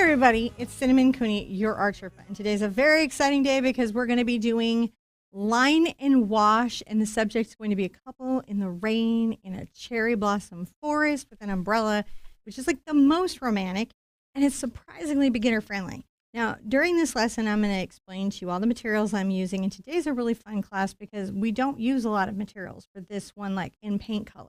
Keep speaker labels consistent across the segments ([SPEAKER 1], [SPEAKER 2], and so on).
[SPEAKER 1] everybody, it's Cinnamon Cooney, your Art Sherpa, and today's a very exciting day because we're going to be doing line and wash, and the subject's going to be a couple in the rain in a cherry blossom forest with an umbrella, which is like the most romantic, and it's surprisingly beginner friendly. Now, during this lesson, I'm going to explain to you all the materials I'm using, and today's a really fun class because we don't use a lot of materials for this one, like in paint color.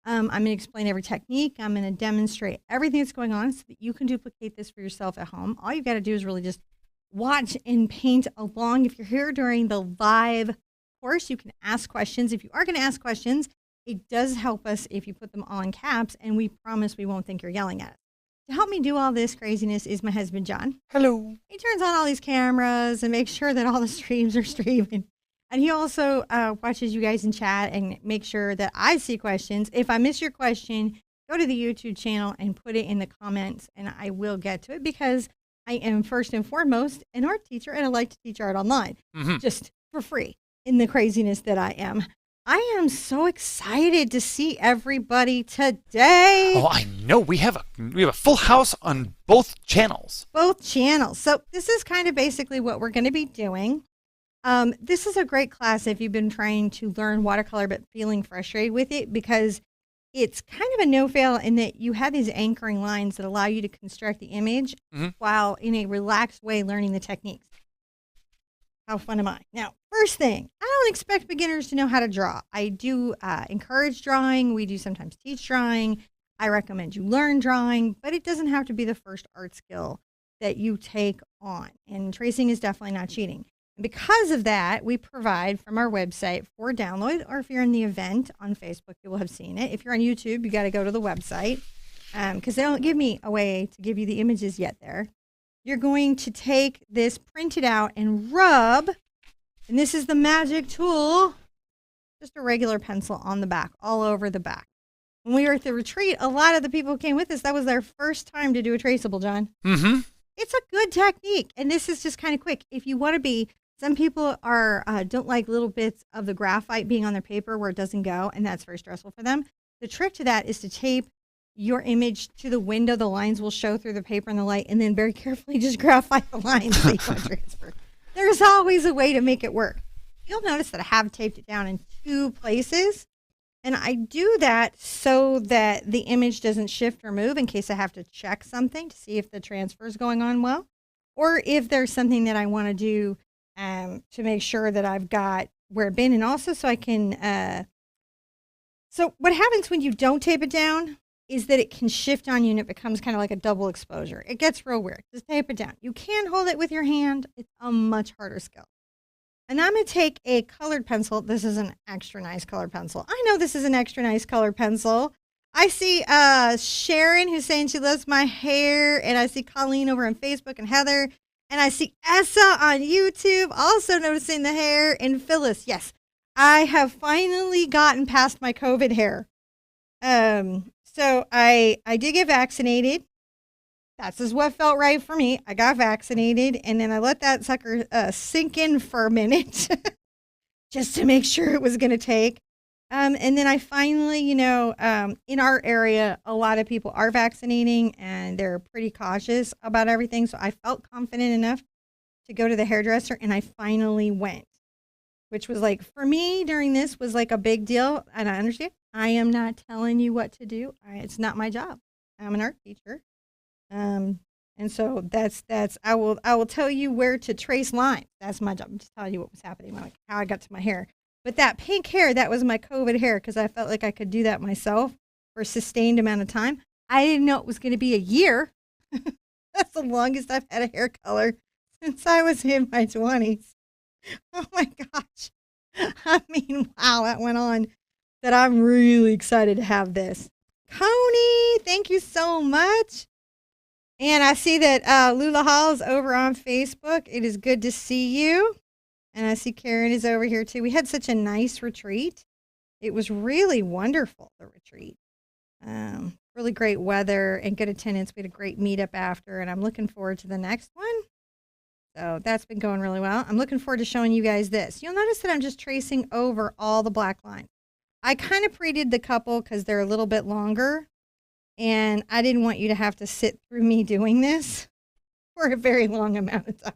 [SPEAKER 1] I'm going to explain every technique. I'm going to demonstrate everything that's going on so that you can duplicate this for yourself at home. All you've got to do is really just watch and paint along. If you're here during the live course, you can ask questions. If you are going to ask questions, it does help us if you put them all in caps, and we promise we won't think you're yelling at us. To help me do all this craziness is my husband, John.
[SPEAKER 2] Hello.
[SPEAKER 1] He turns on all these cameras and makes sure that all the streams are streaming. And he also watches you guys in chat and make sure that I see questions. If I miss your question, go to the YouTube channel and put it in the comments, and I will get to it because I am first and foremost an art teacher, and I like to teach art online, just for free in the craziness that I am. I am so excited to see everybody today.
[SPEAKER 2] Oh, I know. We have a full house on both channels.
[SPEAKER 1] Both channels. So this is kind of basically what we're going to be doing. This is a great class if you've been trying to learn watercolor but feeling frustrated with it, because it's kind of a no-fail in that you have these anchoring lines that allow you to construct the image while in a relaxed way learning the techniques. How fun am I? Now, first thing, I don't expect beginners to know how to draw. I do encourage drawing. We do sometimes teach drawing. I recommend you learn drawing, but it doesn't have to be the first art skill that you take on. And tracing is definitely not cheating. Because of that, we provide from our website for download, or if you're in the event on Facebook, you will have seen it. If you're on YouTube, you got to go to the website because they don't give me a way to give you the images yet there. You're going to take this, print it out, and rub, and this is the magic tool, just a regular pencil on the back, all over the back. When we were at the retreat, a lot of the people who came with us, that was their first time to do a traceable, John. It's a good technique, and this is just kind of quick. If you want to be, some people are don't like little bits of the graphite being on their paper where it doesn't go, and that's very stressful for them. The trick to that is to tape your image to the window. The lines will show through the paper and the light, and then very carefully just graphite the lines so you can transfer. There's always a way to make it work. You'll notice that I have taped it down in 2 places, and I do that so that the image doesn't shift or move in case I have to check something to see if the transfer is going on well, or if there's something that I want to do to make sure that I've got where it's been, and also so I can, so what happens when you don't tape it down is that it can shift on you and it becomes kind of like a double exposure. It gets real weird. Just tape it down. You can hold it with your hand. It's a much harder skill. And I'm going to take a colored pencil. This is an extra nice colored pencil. I know this is an extra nice colored pencil. I see Sharon who's saying she loves my hair, and I see Colleen over on Facebook, and Heather. And I see Essa on YouTube also noticing the hair, and Phyllis. Yes, I have finally gotten past my COVID hair. So I did get vaccinated. That's just what felt right for me. I got vaccinated, and then I let that sucker sink in for a minute just to make sure it was going to take. And then I finally, in our area, a lot of people are vaccinating, and they're pretty cautious about everything. So I felt confident enough to go to the hairdresser, and I finally went, which was like, for me during this was like a big deal. And I understand. I am not telling you what to do. It's not my job. I'm an art teacher. And so that's, I will tell you where to trace lines. That's my job. I'm just telling you what was happening, like how I got to my hair. But that pink hair, that was my COVID hair, because I felt like I could do that myself for a sustained amount of time. I didn't know it was going to be a year. That's the longest I've had a hair color since I was in my 20s. Oh my gosh. I mean, wow, that went on. That I'm really excited to have this. Coney, thank you so much. And I see that Lula Hall is over on Facebook. It is good to see you. And I see Karen is over here too. We had such a nice retreat. It was really wonderful, the retreat. Really great weather and good attendance. We had a great meetup after, and I'm looking forward to the next one. So that's been going really well. I'm looking forward to showing you guys this. You'll notice that I'm just tracing over all the black lines. I kind of pre-did the couple because they're a little bit longer, and I didn't want you to have to sit through me doing this. for a very long amount of time.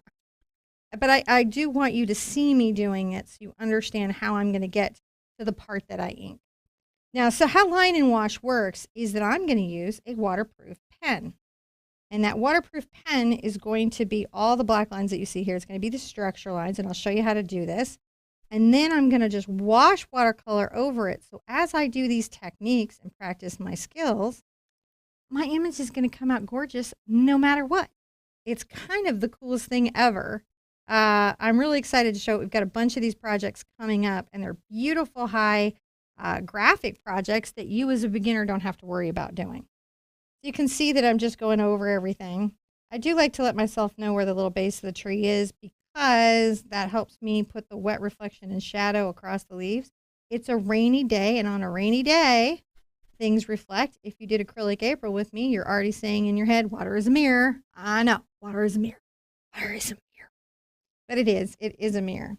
[SPEAKER 1] But I do want you to see me doing it so you understand how I'm going to get to the part that I ink. Now, so how line and wash works is that I'm going to use a waterproof pen. And that waterproof pen is going to be all the black lines that you see here. It's going to be the structure lines, and I'll show you how to do this. And then I'm going to just wash watercolor over it. So as I do these techniques and practice my skills, my image is going to come out gorgeous no matter what. It's kind of the coolest thing ever. I'm really excited to show it. We've got a bunch of these projects coming up, and they're beautiful high graphic projects that you as a beginner don't have to worry about doing. You can see that I'm just going over everything. I do like to let myself know where the little base of the tree is because that helps me put the wet reflection and shadow across the leaves. It's a rainy day, and on a rainy day, things reflect. If you did acrylic April with me, you're already saying in your head, water is a mirror. I know, water is a mirror. Water is a mirror. But it is a mirror.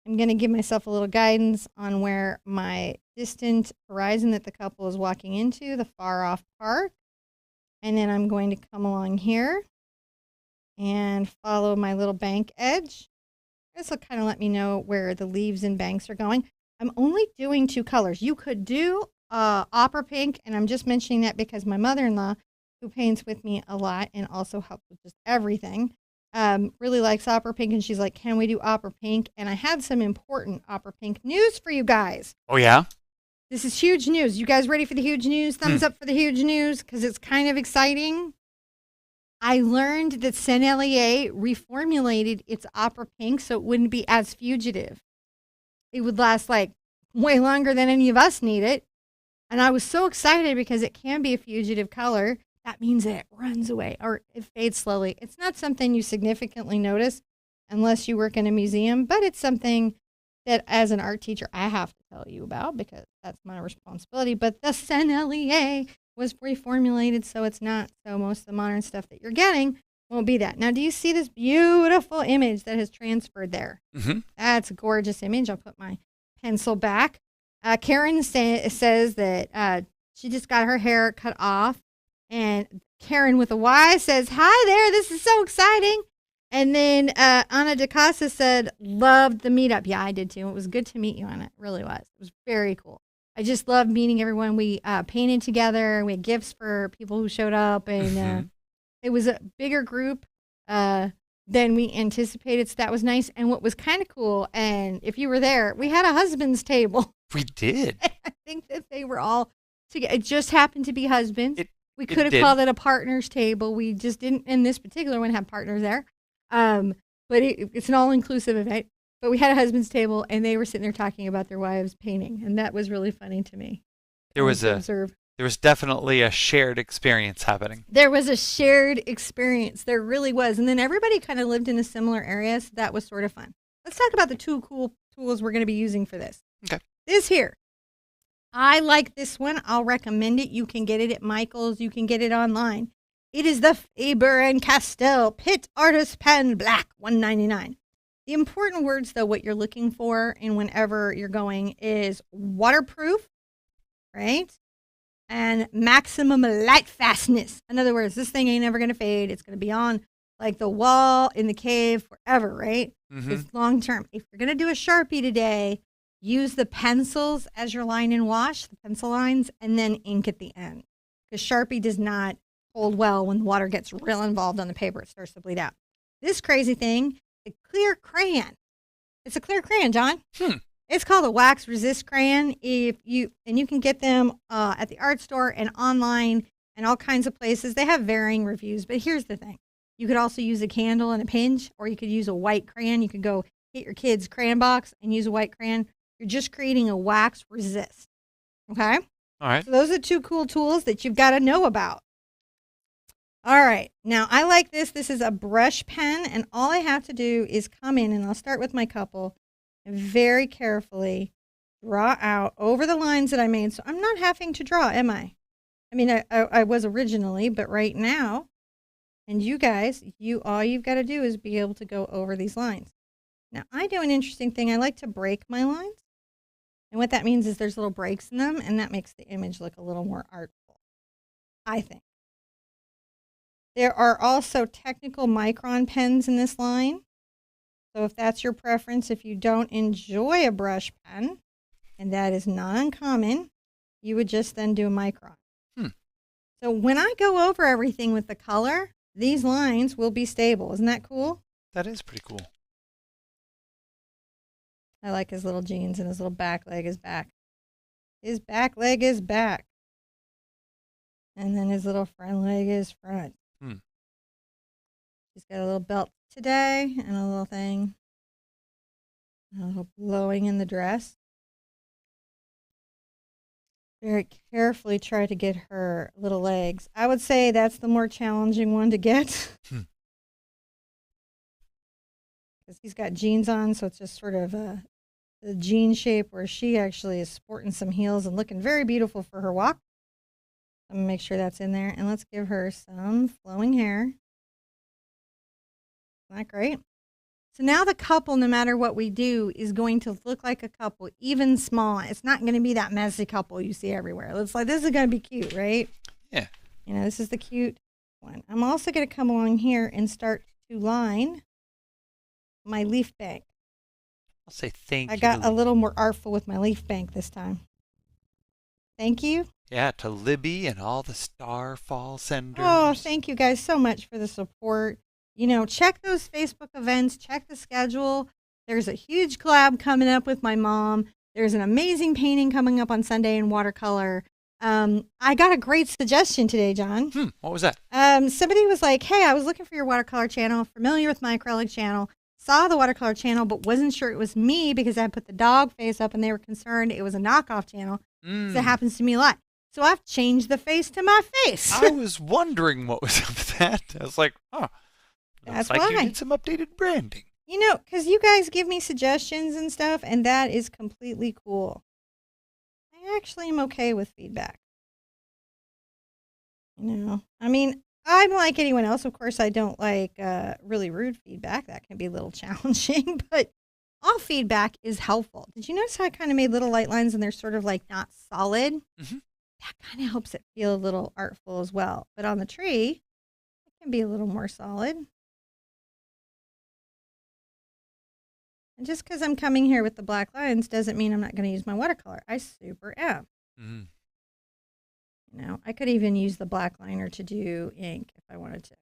[SPEAKER 1] I'm going to give myself a little guidance on where my distant horizon that the couple is walking into, the far off park. And then I'm going to come along here and follow my little bank edge. This will kind of let me know where the leaves and banks are going. I'm only doing 2 colors. You could do opera pink, and I'm just mentioning that because my mother-in-law, who paints with me a lot and also helps with just everything, really likes opera pink, and she's like, can we do opera pink? And I have some important opera pink news for you guys.
[SPEAKER 2] Oh, yeah?
[SPEAKER 1] This is huge news. You guys ready for the huge news? Thumbs up for the huge news because it's kind of exciting. I learned that Sennelier reformulated its opera pink so it wouldn't be as fugitive. It would last like way longer than any of us need it. And I was so excited because it can be a fugitive color. That means that it runs away or it fades slowly. It's not something you significantly notice unless you work in a museum, but it's something that as an art teacher, I have to tell you about because that's my responsibility. But the Sennelier was reformulated, so it's not. So most of the modern stuff that you're getting won't be that. Now, do you see this beautiful image that has transferred there?
[SPEAKER 2] Mm-hmm.
[SPEAKER 1] That's a gorgeous image. I'll put my pencil back. Karen says that she just got her hair cut off. And Karen with a Y says, hi there, this is so exciting. And then Anna DeCasa said, loved the meetup. Yeah, I did too. It was good to meet you, Anna. It really was. It was very cool. I just loved meeting everyone. We painted together. We had gifts for people who showed up. And it was a bigger group than we anticipated. So that was nice. And what was kind of cool, and if you were there, we had a husband's table.
[SPEAKER 2] We did.
[SPEAKER 1] I think that they were all together. It just happened to be husbands. We could have
[SPEAKER 2] did.
[SPEAKER 1] called it a partner's table. We just didn't, in this particular one, have partners there. But it's an all-inclusive event. But we had a husband's table, and they were sitting there talking about their wives painting, and that was really funny to me.
[SPEAKER 2] There was definitely a shared experience happening.
[SPEAKER 1] There was a shared experience. There really was. And then everybody kind of lived in a similar area, so that was sort of fun. Let's talk about the 2 cool tools we're going to be using for this.
[SPEAKER 2] Okay.
[SPEAKER 1] This here. I like this one. I'll recommend it. You can get it at Michael's. You can get it online. It is the Faber-Castell Pitt Artist Pen Black, $1.99. The important words, though, what you're looking for and whenever you're going is waterproof, right? And maximum light fastness. In other words, this thing ain't never going to fade. It's going to be on like the wall in the cave forever, right?
[SPEAKER 2] Mm-hmm.
[SPEAKER 1] It's long term. If you're going to do a Sharpie today, use the pencils as your line and wash, the pencil lines, and then ink at the end. Because Sharpie does not hold well when water gets real involved on the paper. It starts to bleed out. This crazy thing, a clear crayon. It's a clear crayon, John. It's called a wax resist crayon. You can get them at the art store and online and all kinds of places. They have varying reviews, but here's the thing. You could also use a candle and a pinch, or you could use a white crayon. You could go get your kid's crayon box and use a white crayon. You're just creating a wax resist. Okay?
[SPEAKER 2] All right.
[SPEAKER 1] So those are 2 cool tools that you've got to know about. All right. Now, I like this. This is a brush pen, and all I have to do is come in, and I'll start with my couple, and very carefully draw out over the lines that I made. So I'm not having to draw, am I? I mean, I was originally, but right now, and you guys, all you've got to do is be able to go over these lines. Now, I do an interesting thing. I like to break my lines. And what that means is there's little breaks in them, and that makes the image look a little more artful, I think. There are also technical micron pens in this line. So if that's your preference, if you don't enjoy a brush pen, and that is not uncommon, you would just then do a micron. So when I go over everything with the color, these lines will be stable. Isn't that cool?
[SPEAKER 2] That is pretty cool.
[SPEAKER 1] I like his little jeans, and his little back leg is back. His back leg is back. And then his little front leg is front. He's got a little belt today and a little thing. A little blowing in the dress. Very carefully try to get her little legs. I would say that's the more challenging one to get. Because he's got jeans on, so it's just sort of the jean shape where she actually is sporting some heels and looking very beautiful for her walk. I'm going to make sure that's in there. And let's give her some flowing hair. Isn't that great? So now the couple, no matter what we do, is going to look like a couple, even small. It's not going to be that messy couple you see everywhere. It's like, this is going to be cute, right?
[SPEAKER 2] Yeah.
[SPEAKER 1] You know, this is the cute one. I'm also going to come along here and start to line my leaf bank.
[SPEAKER 2] I'll say thank you.
[SPEAKER 1] I got a little more artful with my leaf bank this time. Thank you.
[SPEAKER 2] Yeah, to Libby and all the Starfall senders.
[SPEAKER 1] Oh, thank you guys so much for the support. You know, check those Facebook events, check the schedule. There's a huge collab coming up with my mom. There's an amazing painting coming up on Sunday in watercolor. I got a great suggestion today, John.
[SPEAKER 2] What was that?
[SPEAKER 1] Somebody was like, hey, I was looking for your watercolor channel, familiar with my acrylic channel, saw the watercolor channel, but wasn't sure it was me because I put the dog face up and they were concerned it was a knockoff channel. So it happens to me a lot. So I've changed the face to my face.
[SPEAKER 2] I was wondering what was up with that. I was like, oh.
[SPEAKER 1] That's
[SPEAKER 2] like
[SPEAKER 1] why.
[SPEAKER 2] You did some updated branding.
[SPEAKER 1] You know, because you guys give me suggestions and stuff, and that is completely cool. I actually am okay with feedback. You know, I mean, I'm like anyone else. Of course, I don't like really rude feedback. That can be a little challenging, but all feedback is helpful. Did you notice how I kind of made little light lines and they're sort of like not solid? That kind of helps it feel a little artful as well. But on the tree, it can be a little more solid. And just because I'm coming here with the black lines doesn't mean I'm not going to use my watercolor. I super am. You know, I could even use the black liner to do ink if I wanted to.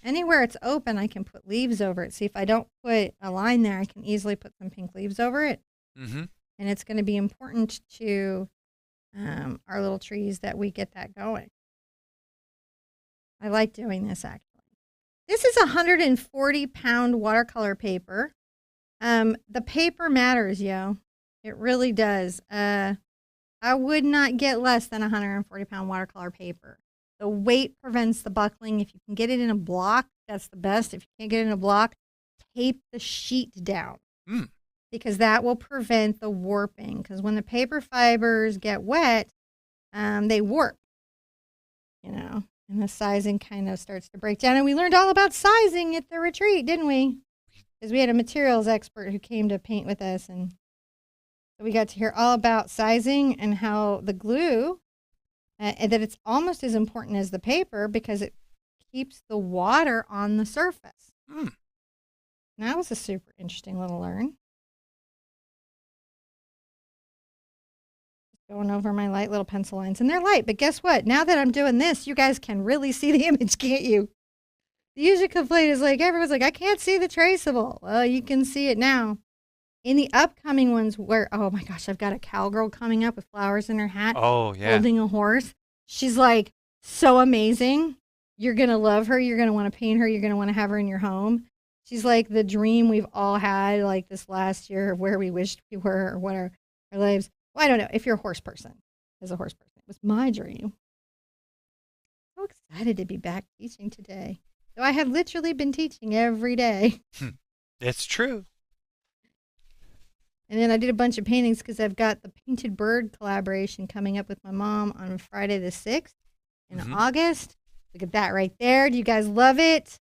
[SPEAKER 1] Anywhere it's open, I can put leaves over it. See, if I don't put a line there, I can easily put some pink leaves over it. And it's going to be important to our little trees that we get that going. I like doing this, actually. This is a 140-pound watercolor paper. The paper matters, yo. It really does. I would not get less than 140-pound watercolor paper. The weight prevents the buckling. If you can get it in a block, that's the best. If you can't get it in a block, tape the sheet down because that will prevent the warping. Because when the paper fibers get wet, they warp, you know, and the sizing kind of starts to break down. And we learned all about sizing at the retreat, didn't we? Because we had a materials expert who came to paint with us, and so we got to hear all about sizing and how the glue, and that it's almost as important as the paper because it keeps the water on the surface. That was a super interesting little learn. Just going over my light little pencil lines, and they're light, but guess what? Now that I'm doing this, you guys can really see the image, can't you? The usual complaint is like, everyone's like, I can't see the traceable. Well, you can see it now. In the upcoming ones where, oh my gosh, I've got a cowgirl coming up with flowers in her hat.
[SPEAKER 2] Oh, yeah.
[SPEAKER 1] Holding a horse. She's like so amazing. You're going to love her. You're going to want to paint her. You're going to want to have her in your home. She's like the dream we've all had like this last year of where we wished we were or what our lives. Well, I don't know if you're a horse person. As a horse person, it was my dream. So excited to be back teaching today. So I have literally been teaching every day.
[SPEAKER 2] It's true.
[SPEAKER 1] And then I did a bunch of paintings because I've got the Painted Bird collaboration coming up with my mom on Friday the 6th in August. Look at that right there. Do you guys love it?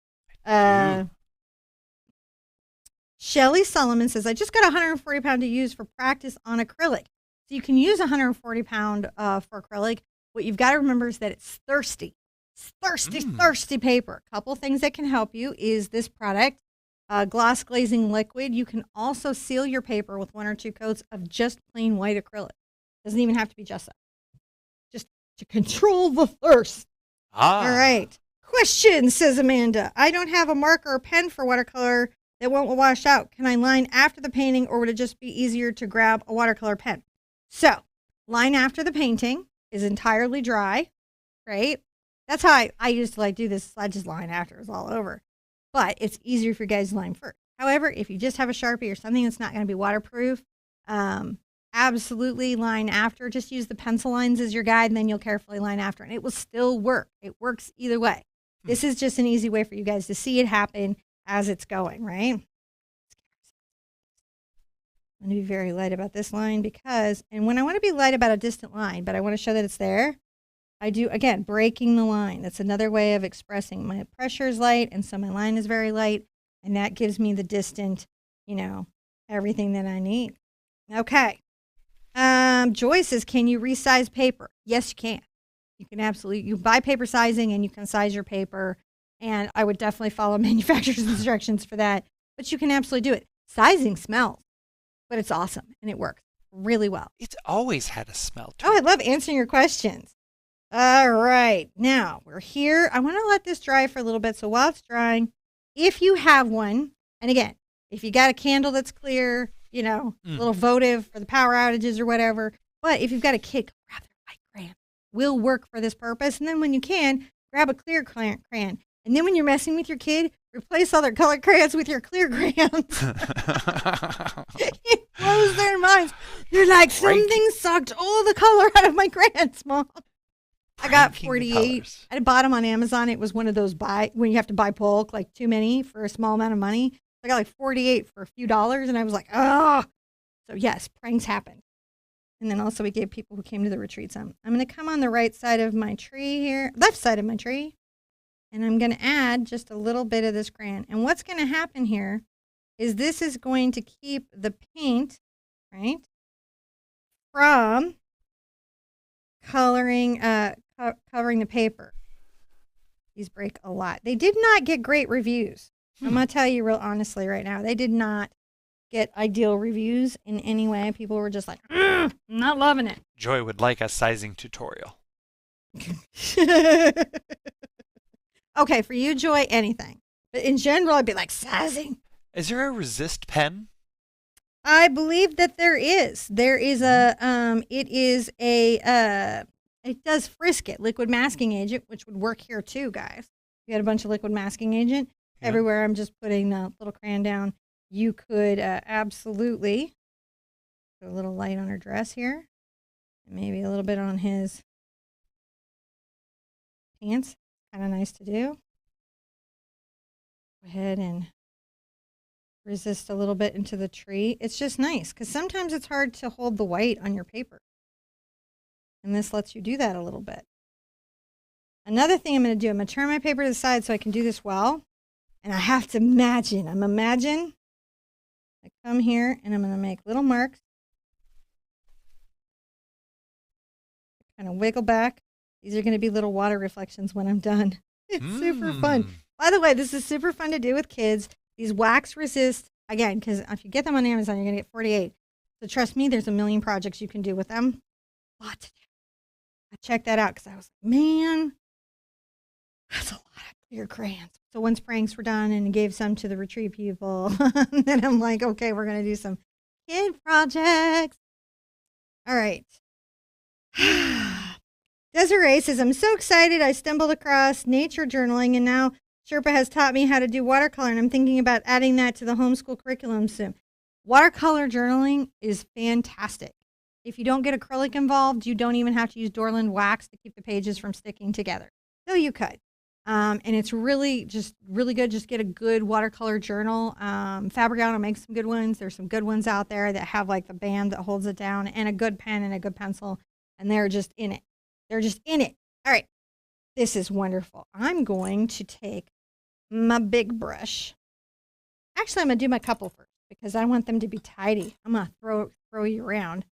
[SPEAKER 1] Shelly Solomon says, I just got 140 pound to use for practice on acrylic. So you can use 140 pound for acrylic. What you've got to remember is that it's thirsty. thirsty paper. A couple things that can help you is this product, gloss glazing liquid. You can also seal your paper with 1 or 2 coats of just plain white acrylic. Doesn't even have to be just that. Just to control the thirst. All right. Question, says Amanda. I don't have a marker or pen for watercolor that won't wash out. Can I line after the painting, or would it just be easier to grab a watercolor pen? So, line after the painting is entirely dry, right? That's how I used to do this. I just line after it's all over. But it's easier for you guys to line first. However, if you just have a Sharpie or something that's not going to be waterproof, absolutely line after. Just use the pencil lines as your guide, and then you'll carefully line after. And it will still work. It works either way. This is just an easy way for you guys to see it happen as it's going, right? I'm going to be very light about this line because, and when I want to be light about a distant line, but I want to show that it's there, I do, again, breaking the line. That's another way of expressing my pressure is light, and so my line is very light, and that gives me the distant, everything that I need. Okay. Joy says, can you resize paper? Yes, you can. You can absolutely, you buy paper sizing and you can size your paper, and I would definitely follow manufacturer's instructions for that, but you can absolutely do it. Sizing smells, but it's awesome, and it works really well.
[SPEAKER 2] It's always had a smell to it.
[SPEAKER 1] Oh, I love answering your questions. All right, now we're here. I want to let this dry for a little bit. So while it's drying, if you have one, and again, if you got a candle that's clear, a little votive for the power outages or whatever, but if you've got a kid, grab their white crayon. Will work for this purpose. And then when you can, grab a clear crayon. And then when you're messing with your kid, replace all their colored crayons with your clear crayons. It blows their minds. They're like, something sucked all the color out of my crayons, Mom. I got 48. I bought them on Amazon. It was one of those when you have to buy bulk, like too many for a small amount of money. I got like 48 for a few dollars, and I was like, oh. So yes, pranks happen. And then also we gave people who came to the retreat some. I'm going to come on the right side of my tree here, left side of my tree, and I'm going to add just a little bit of this crayon. And what's going to happen here is this is going to keep the paint, right, from coloring, covering the paper. These break a lot. They did not get great reviews. I'm going to tell you real honestly right now. They did not get ideal reviews in any way. People were just like, I'm not loving it.
[SPEAKER 2] Joy would like a sizing tutorial.
[SPEAKER 1] Okay, for you, Joy, anything. But in general, I'd be like, sizing.
[SPEAKER 2] Is there a resist pen?
[SPEAKER 1] I believe that there is. There is it does frisket, liquid masking agent, which would work here too, guys. You had a bunch of liquid masking agent. Yeah. Everywhere I'm just putting the little crayon down. You could absolutely put a little light on her dress here. And maybe a little bit on his pants. Kind of nice to do. Go ahead and resist a little bit into the tree. It's just nice because sometimes it's hard to hold the white on your paper. And this lets you do that a little bit. Another thing I'm going to do, I'm going to turn my paper to the side so I can do this well. And I have to imagine. I come here and I'm going to make little marks. Kind of wiggle back. These are going to be little water reflections when I'm done. It's super fun. By the way, this is super fun to do with kids. These wax resist, again, because if you get them on Amazon, you're going to get 48. So trust me, there's a million projects you can do with them. A lot to do. I checked that out because I was like, man, that's a lot of clear crayons. So once pranks were done and gave some to the retreat people, then I'm like, okay, we're going to do some kid projects. All right. Desiree says, I'm so excited. I stumbled across nature journaling, and now Sherpa has taught me how to do watercolor, and I'm thinking about adding that to the homeschool curriculum soon. Watercolor journaling is fantastic. If you don't get acrylic involved, you don't even have to use Dorland wax to keep the pages from sticking together. So you could. And it's really good. Just get a good watercolor journal. Fabricano makes some good ones. There's some good ones out there that have like the band that holds it down, and a good pen and a good pencil, and they're just in it. They're just in it. All right. This is wonderful. I'm going to take my big brush. Actually, I'm going to do my couple first because I want them to be tidy. I'm going to throw you around.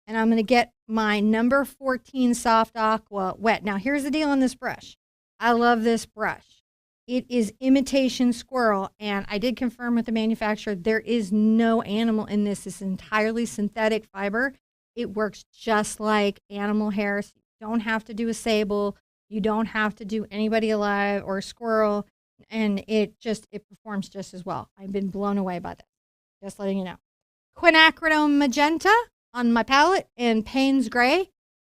[SPEAKER 1] And I'm going to get my number 14 soft aqua wet. Now, here's the deal on this brush. I love this brush. It is imitation squirrel, and I did confirm with the manufacturer there is no animal in this. It's entirely synthetic fiber. It works just like animal hair. So you don't have to do a sable. You don't have to do anybody alive or a squirrel, and it performs just as well. I've been blown away by that. Just letting you know. Quinacridone Magenta on my palette and Payne's Gray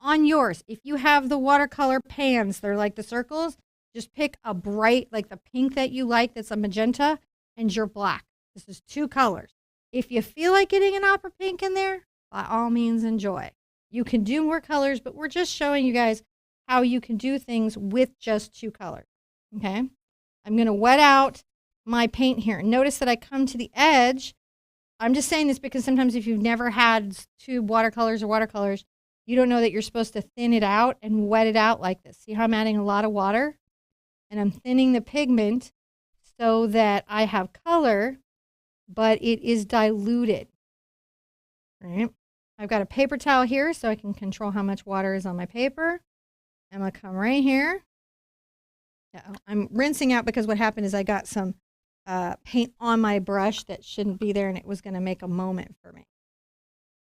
[SPEAKER 1] on yours. If you have the watercolor pans, they're like the circles. Just pick a bright, like the pink that you like that's a magenta, and your black. This is 2 colors. If you feel like getting an opera pink in there, by all means enjoy. You can do more colors, but we're just showing you guys how you can do things with just 2 colors. Okay? I'm going to wet out my paint here. Notice that I come to the edge. I'm just saying this because sometimes if you've never had tube watercolors or watercolors, you don't know that you're supposed to thin it out and wet it out like this. See how I'm adding a lot of water? And I'm thinning the pigment so that I have color, but it is diluted. All right. I've got a paper towel here so I can control how much water is on my paper. I'm going to come right here. I'm rinsing out because what happened is I got some paint on my brush that shouldn't be there, and it was going to make a moment for me.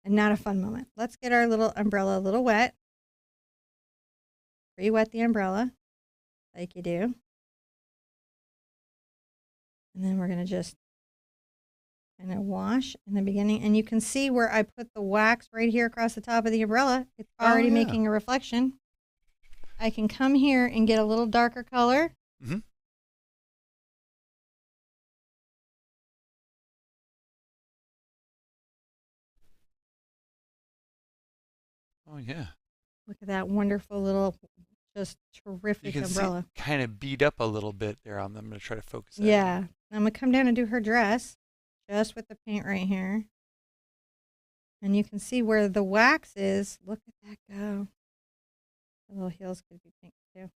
[SPEAKER 1] And not a fun moment. Let's get our little umbrella a little wet. Pre-wet the umbrella, like you do. And then we're going to just kind of wash in the beginning. And you can see where I put the wax right here across the top of the umbrella. It's already making a reflection. I can come here and get a little darker color.
[SPEAKER 2] Mm-hmm. Oh, yeah.
[SPEAKER 1] Look at that wonderful little, just terrific umbrella.
[SPEAKER 2] You can kind of beat up a little bit there on them. I'm going to try to focus that.
[SPEAKER 1] Yeah. I'm going to come down and do her dress just with the paint right here. And you can see where the wax is. Look at that go. The little heels could be pink too.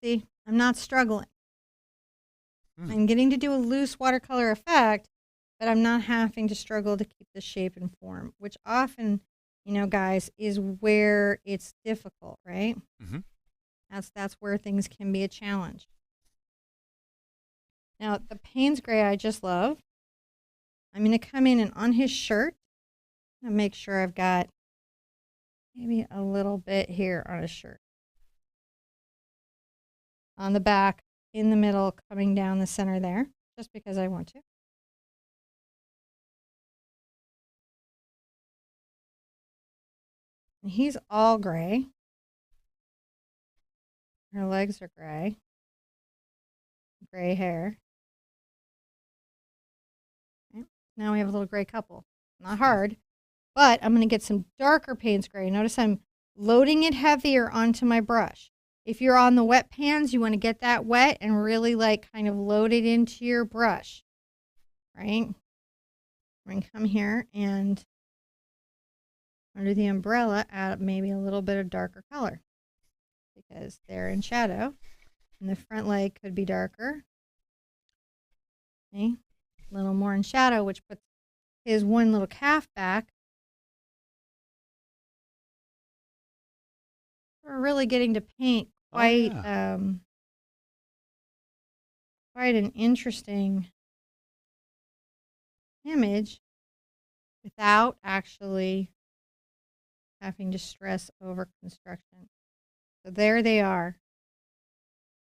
[SPEAKER 1] See, I'm not struggling. I'm getting to do a loose watercolor effect, but I'm not having to struggle to keep the shape and form, which often, you know, guys, is where it's difficult, right?
[SPEAKER 2] Mm-hmm.
[SPEAKER 1] That's where things can be a challenge. Now, the Payne's Gray I just love. I'm going to come in and on his shirt, and make sure I've got maybe a little bit here on his shirt. On the back, in the middle, coming down the center there, just because I want to. And he's all gray. Her legs are gray. Gray hair. Okay. Now we have a little gray couple. Not hard, but I'm going to get some darker Payne's Gray. Notice I'm loading it heavier onto my brush. If you're on the wet pans, you want to get that wet and really like kind of load it into your brush, right? I'm going to come here and under the umbrella add maybe a little bit of darker color because they're in shadow and the front leg could be darker. Okay. A little more in shadow, which puts his one little calf back. We're really getting to paint quite quite an interesting image without actually having to stress over construction. So there they are.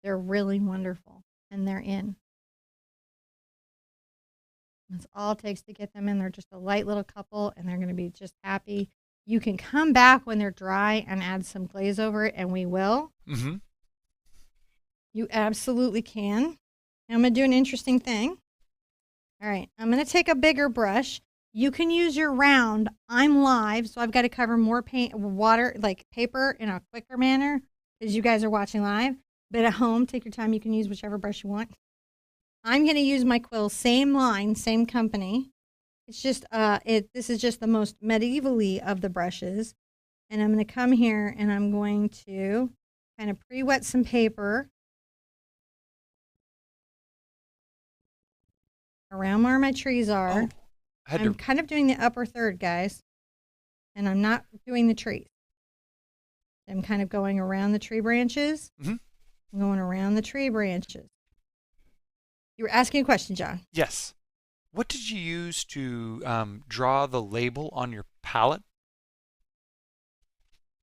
[SPEAKER 1] They're really wonderful, and they're in. That's all it takes to get them in. They're just a light little couple, and they're going to be just happy. You can come back when they're dry and add some glaze over it, and we will.
[SPEAKER 2] Mm-hmm.
[SPEAKER 1] You absolutely can. I'm going to do an interesting thing. All right, I'm going to take a bigger brush. You can use your round. I'm live, so I've got to cover more paint, water, like paper in a quicker manner because you guys are watching live. But at home, take your time. You can use whichever brush you want. I'm going to use my Quill, same line, same company. It's just, this is just the most medievally of the brushes. And I'm going to come here and I'm going to kind of pre-wet some paper around where my trees are. I'm kind of doing the upper third, guys. And I'm not doing the trees. I'm kind of going around the tree branches.
[SPEAKER 2] Mm-hmm.
[SPEAKER 1] I'm going around the tree branches. You were asking a question, John.
[SPEAKER 2] Yes. What did you use to draw the label on your palette?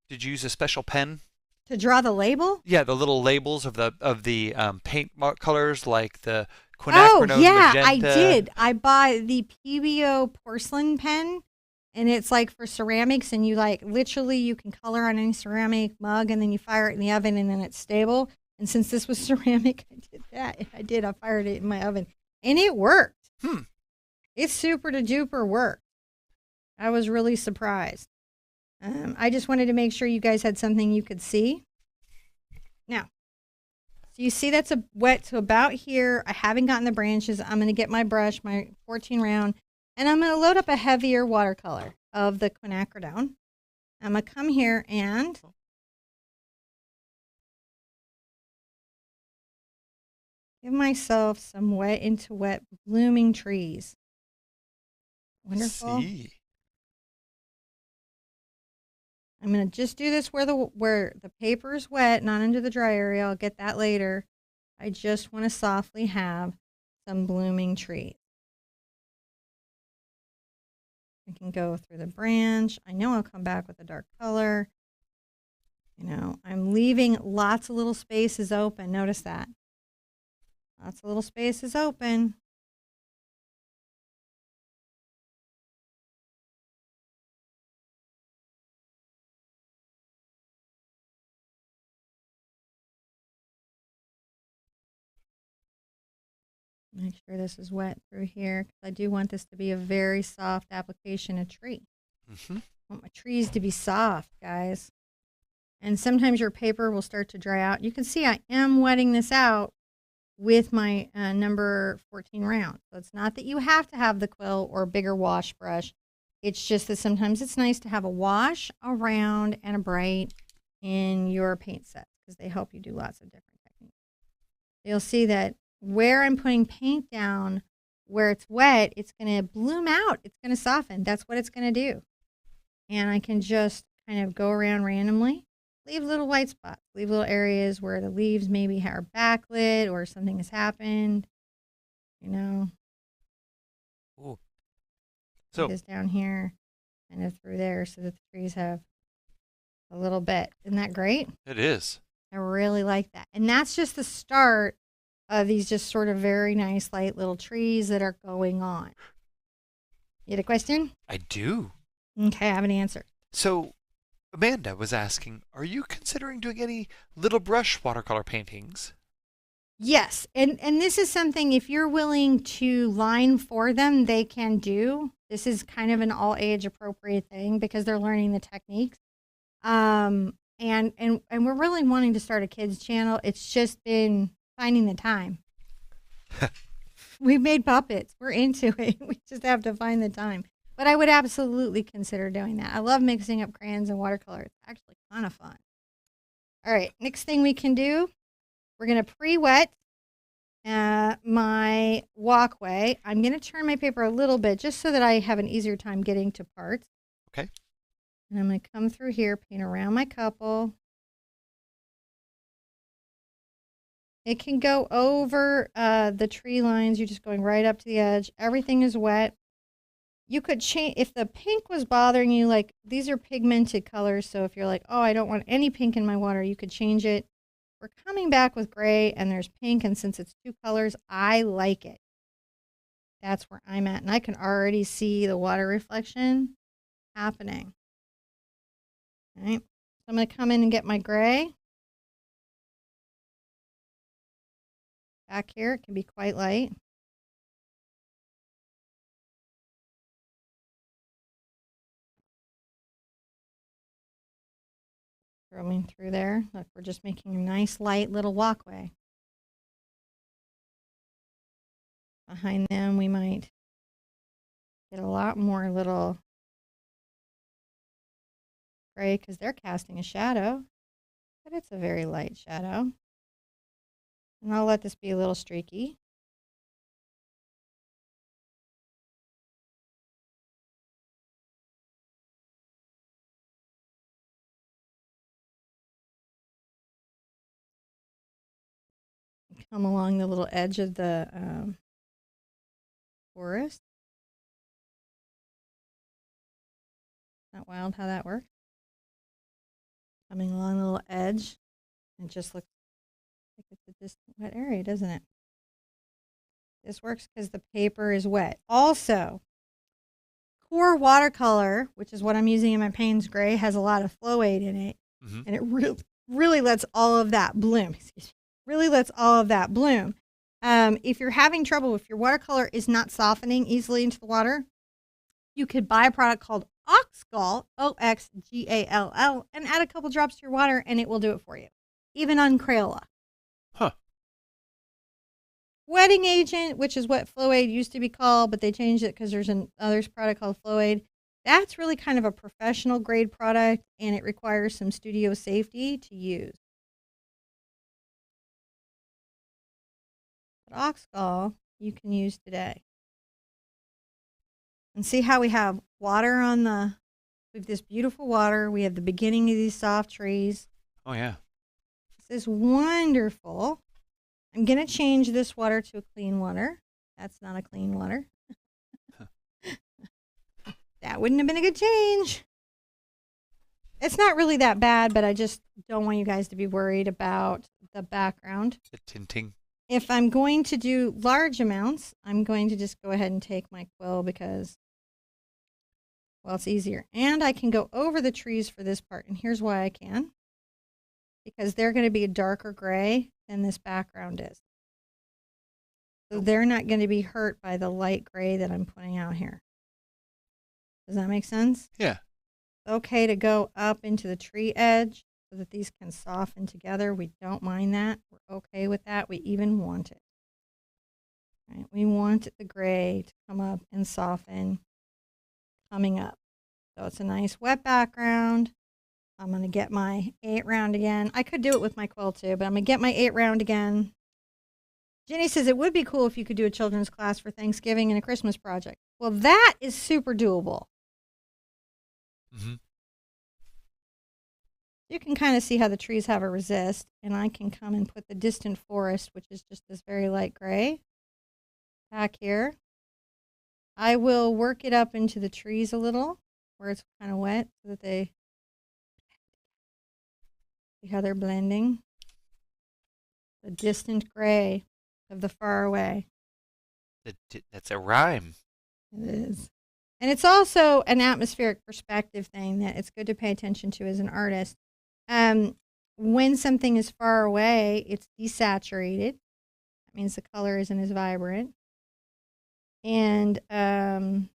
[SPEAKER 2] Did you use a special pen?
[SPEAKER 1] To draw the label?
[SPEAKER 2] Yeah, the little labels of the paint colors, like the
[SPEAKER 1] Oh,
[SPEAKER 2] Quinacridone
[SPEAKER 1] yeah, I
[SPEAKER 2] Magenta.
[SPEAKER 1] did. I bought the PBO porcelain pen, and it's like for ceramics, and you like literally you can color on any ceramic mug, and then you fire it in the oven, and then it's stable. And since this was ceramic, I did that. I fired it in my oven, and it worked. It's super to duper work. I was really surprised. I just wanted to make sure you guys had something you could see. Now, so you see that's wet to about here. I haven't gotten the branches. I'm going to get my brush, my 14 round, and I'm going to load up a heavier watercolor of the quinacridone. I'm going to come here and give myself some wet into wet blooming trees. Wonderful.
[SPEAKER 2] See.
[SPEAKER 1] I'm going to just do this where the paper is wet, not into the dry area. I'll get that later. I just want to softly have some blooming trees. I can go through the branch. I know I'll come back with a dark color. You know, I'm leaving lots of little spaces open. Notice that. Lots of little spaces open. Make sure this is wet through here because I do want this to be a very soft application of tree. I want my trees to be soft, guys. And sometimes your paper will start to dry out. You can see I am wetting this out with my number 14 round. So it's not that you have to have the quill or a bigger wash brush. It's just that sometimes it's nice to have a wash, a round, and a bright in your paint sets because they help you do lots of different techniques. You'll see that where I'm putting paint down, where it's wet, it's going to bloom out. It's going to soften. That's what it's going to do. And I can just kind of go around randomly, leave little white spots, leave little areas where the leaves maybe are backlit or something has happened, you know.
[SPEAKER 2] Ooh. So
[SPEAKER 1] this down here and through there so that the trees have a little bit. Isn't that great?
[SPEAKER 2] It is.
[SPEAKER 1] I really like that. And that's just the start of these just sort of very nice light little trees that are going on. You had a question?
[SPEAKER 2] I do.
[SPEAKER 1] Okay, I have an answer.
[SPEAKER 2] So Amanda was asking, are you considering doing any little brush watercolor paintings?
[SPEAKER 1] Yes, and this is something if you're willing to line for them, they can do. This is kind of an all age appropriate thing because they're learning the techniques. And we're really wanting to start a kids channel. It's just been finding the time. We've made puppets. We're into it. We just have to find the time. But I would absolutely consider doing that. I love mixing up crayons and watercolor. It's actually kind of fun. All right, next thing we can do, we're going to pre-wet my walkway. I'm going to turn my paper a little bit just so that I have an easier time getting to parts.
[SPEAKER 2] Okay.
[SPEAKER 1] And I'm going to come through here, paint around my couple. It can go over the tree lines. You're just going right up to the edge. Everything is wet. You could change, if the pink was bothering you, like these are pigmented colors. So if you're like, oh, I don't want any pink in my water, you could change it. We're coming back with gray and there's pink. And since it's two colors, I like it. That's where I'm at. And I can already see the water reflection happening. All right. So I'm going to come in and get my gray. Back here, it can be quite light. Roaming through there. Look, we're just making a nice light little walkway. Behind them, we might get a lot more little gray because they're casting a shadow, but it's a very light shadow. And I'll let this be a little streaky. come along the little edge of the forest. Not wild how that works. Coming along the little edge. It just looks like it's a distant wet area, doesn't it? This works because the paper is wet. Also, core watercolor, which is what I'm using in my Payne's Gray, has a lot of flow aid in it.
[SPEAKER 2] Mm-hmm.
[SPEAKER 1] And it really lets all of that bloom. Excuse me. Really lets all of that bloom. If you're having trouble, if your watercolor is not softening easily into the water, you could buy a product called Oxgall, Oxgall, and add a couple drops to your water, and it will do it for you, even on Crayola.
[SPEAKER 2] Huh.
[SPEAKER 1] Wetting agent, which is what flow aid used to be called, but they changed it because there's another product called flow aid. That's really kind of a professional grade product, and it requires some studio safety to use. But Oxgall you can use today. And see how we have water on we have this beautiful water. We have the beginning of these soft trees.
[SPEAKER 2] Oh, yeah.
[SPEAKER 1] This is wonderful. I'm going to change this water to a clean water. That's not a clean water. That wouldn't have been a good change. It's not really that bad, but I just don't want you guys to be worried about the background.
[SPEAKER 2] The tinting.
[SPEAKER 1] If I'm going to do large amounts, I'm going to just go ahead and take my quill because, well, it's easier. And I can go over the trees for this part, and here's why I can. Because they're going to be a darker gray than this background is. So they're not going to be hurt by the light gray that I'm putting out here. Does that make sense?
[SPEAKER 2] Yeah.
[SPEAKER 1] It's okay to go up into the tree edge so that these can soften together. We don't mind that. We're okay with that. We even want it. Right? We want the gray to come up and soften coming up. So it's a nice wet background. I'm going to get my 8 round again. I could do it with my quill too, but I'm going to get my 8 round again. Jenny says it would be cool if you could do a children's class for Thanksgiving and a Christmas project. Well, that is super doable.
[SPEAKER 2] Mm-hmm.
[SPEAKER 1] You can kind of see how the trees have a resist, and I can come and put the distant forest, which is just this very light gray, back here. I will work it up into the trees a little where it's kind of wet so that they see how they're blending. The distant gray of the far away.
[SPEAKER 2] That's a rhyme.
[SPEAKER 1] It is. And it's also an atmospheric perspective thing that it's good to pay attention to as an artist. When something is far away, it's desaturated. That means the color isn't as vibrant. And it's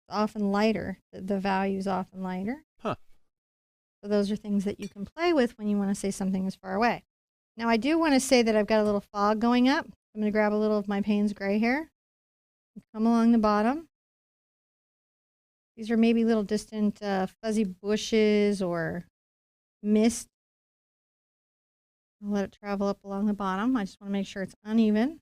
[SPEAKER 1] often lighter. The value is often lighter.
[SPEAKER 2] Huh.
[SPEAKER 1] So those are things that you can play with when you want to say something is far away. Now, I do want to say that I've got a little fog going up. I'm going to grab a little of my Payne's Gray here and come along the bottom. These are maybe little distant fuzzy bushes or mist. I'll let it travel up along the bottom. I just want to make sure it's uneven.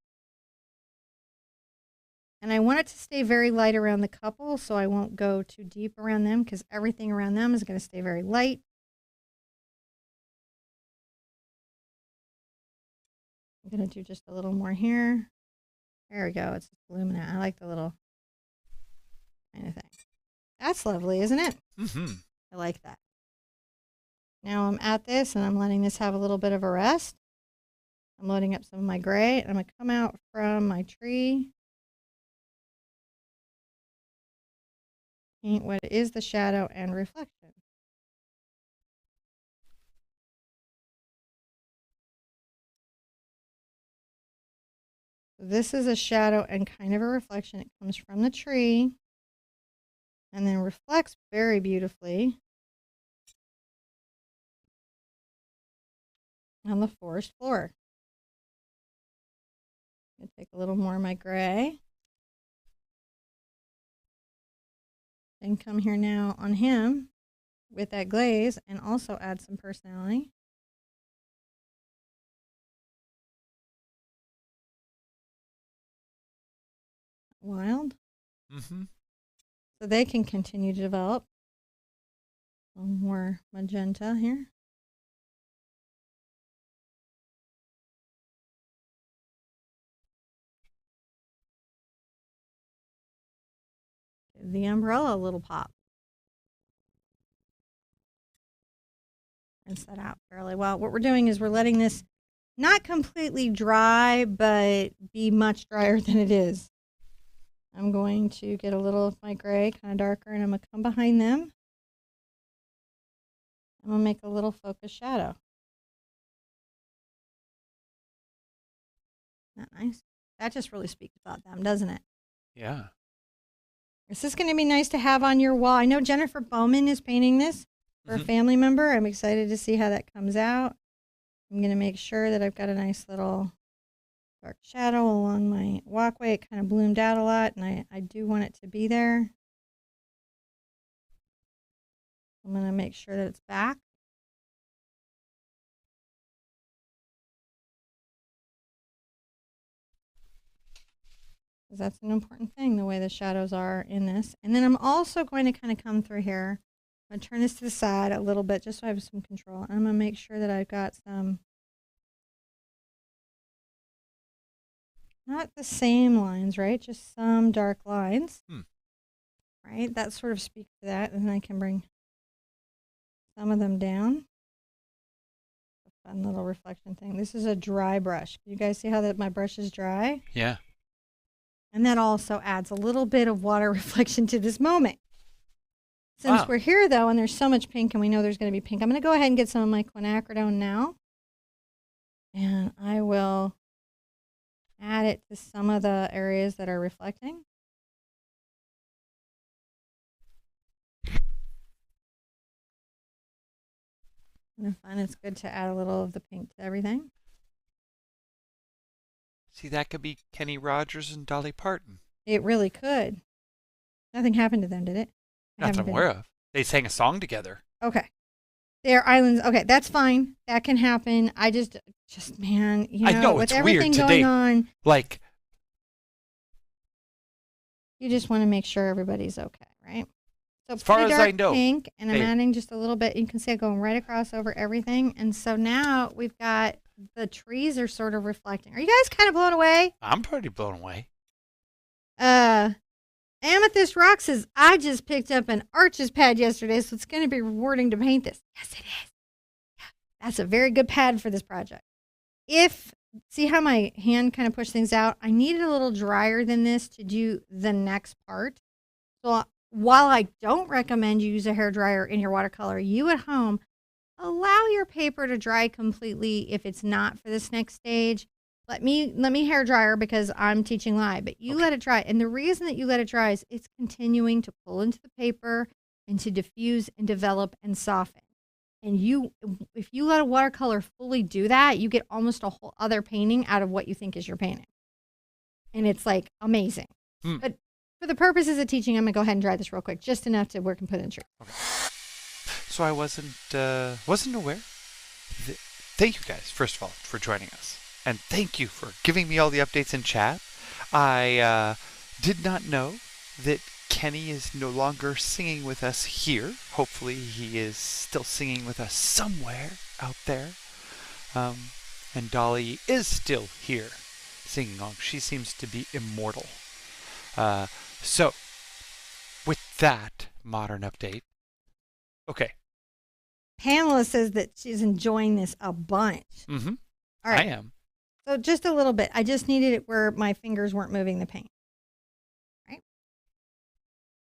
[SPEAKER 1] And I want it to stay very light around the couple, so I won't go too deep around them because everything around them is going to stay very light. I'm going to do just a little more here. There we go. It's illuminate. I like the little kind of thing. That's lovely, isn't it?
[SPEAKER 2] Mm-hmm.
[SPEAKER 1] I like that. Now I'm at this, and I'm letting this have a little bit of a rest. I'm loading up some of my gray, and I'm going to come out from my tree. Paint what is the shadow and reflection. This is a shadow and kind of a reflection. It comes from the tree and then reflects very beautifully on the forest floor. I'm going to take a little more of my gray and come here now on him with that glaze and also add some personality. Wild.
[SPEAKER 2] Mm-hmm.
[SPEAKER 1] So they can continue to develop. A little more magenta here. the umbrella a little pop. Rinse that out fairly well. What we're doing is we're letting this not completely dry, but be much drier than it is. I'm going to get a little of my gray, kind of darker, and I'm going to come behind them. I'm going to make a little focus shadow. Isn't that nice? That just really speaks about them, doesn't it?
[SPEAKER 2] Yeah.
[SPEAKER 1] This is going to be nice to have on your wall. I know Jennifer Bowman is painting this for a family member. I'm excited to see how that comes out. I'm going to make sure that I've got a nice little dark shadow along my walkway. It kind of bloomed out a lot, and I do want it to be there. I'm going to make sure that it's back. Because that's an important thing, the way the shadows are in this. And then I'm also going to kind of come through here. I'm going to turn this to the side a little bit just so I have some control. And I'm going to make sure that I've got some, not the same lines, right? Just some dark lines. Right? That sort of speaks to that. And then I can bring some of them down. A fun little reflection thing. This is a dry brush. Can you guys see how my brush is dry?
[SPEAKER 2] Yeah.
[SPEAKER 1] And that also adds a little bit of water reflection to this moment. Since we're here, though, and there's so much pink, and we know there's going to be pink, I'm going to go ahead and get some of my quinacridone now. And I will add it to some of the areas that are reflecting. And I find it's good to add a little of the pink to everything.
[SPEAKER 2] See, that could be Kenny Rogers and Dolly Parton.
[SPEAKER 1] It really could. Nothing happened to them, did it?
[SPEAKER 2] Not that I'm aware of. They sang a song together.
[SPEAKER 1] Okay. They're islands. Okay, that's fine. That can happen. I just man, you know,
[SPEAKER 2] I know,
[SPEAKER 1] with
[SPEAKER 2] it's
[SPEAKER 1] everything
[SPEAKER 2] weird
[SPEAKER 1] going
[SPEAKER 2] today.
[SPEAKER 1] on,
[SPEAKER 2] Like,
[SPEAKER 1] you just want to make sure everybody's okay, right? So
[SPEAKER 2] as far
[SPEAKER 1] pretty
[SPEAKER 2] as
[SPEAKER 1] dark
[SPEAKER 2] I know,
[SPEAKER 1] pink, and I'm adding just a little bit. You can see it going right across over everything. And so now we've got the trees are sort of reflecting. Are you guys kind of blown away?
[SPEAKER 2] I'm pretty blown away.
[SPEAKER 1] Amethyst Rock says, I just picked up an Arches pad yesterday, so it's going to be rewarding to paint this. Yes, it is. Yeah, that's a very good pad for this project. See how my hand kind of pushed things out? I needed a little drier than this to do the next part. So while I don't recommend you use a hairdryer in your watercolor, you at home, allow your paper to dry completely if it's not for this next stage. Let me hair dryer because I'm teaching live, but you let it dry. And the reason that you let it dry is it's continuing to pull into the paper and to diffuse and develop and soften. And if you let a watercolor fully do that, you get almost a whole other painting out of what you think is your painting. And it's like amazing. But for the purposes of teaching, I'm gonna go ahead and dry this real quick, just enough to work and put in the tree. Okay.
[SPEAKER 2] So I wasn't aware. Thank you guys, first of all, for joining us. And thank you for giving me all the updates in chat. I did not know that Kenny is no longer singing with us here. Hopefully he is still singing with us somewhere out there. And Dolly is still here singing along. She seems to be immortal. So, with that modern update, okay.
[SPEAKER 1] Pamela says that she's enjoying this a bunch.
[SPEAKER 2] Mm-hmm.
[SPEAKER 1] All right.
[SPEAKER 2] I am.
[SPEAKER 1] So just a little bit. I just needed it where my fingers weren't moving the paint. Right.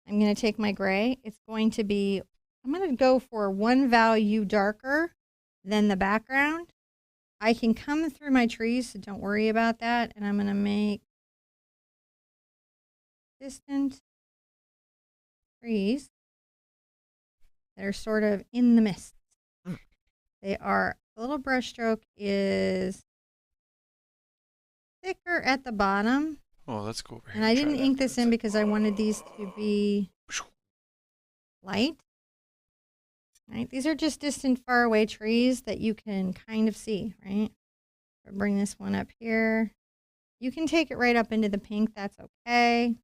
[SPEAKER 1] I'm going to take my gray. I'm going to go for one value darker than the background. I can come through my trees, so don't worry about that. And I'm going to make distant trees that are sort of in the mist. They are, the little brush stroke is thicker at the bottom.
[SPEAKER 2] Oh, let's go over here.
[SPEAKER 1] And I didn't ink this in because I wanted these to be light. Right? These are just distant, far away trees that you can kind of see, right? I'll bring this one up here. You can take it right up into the pink. That's okay.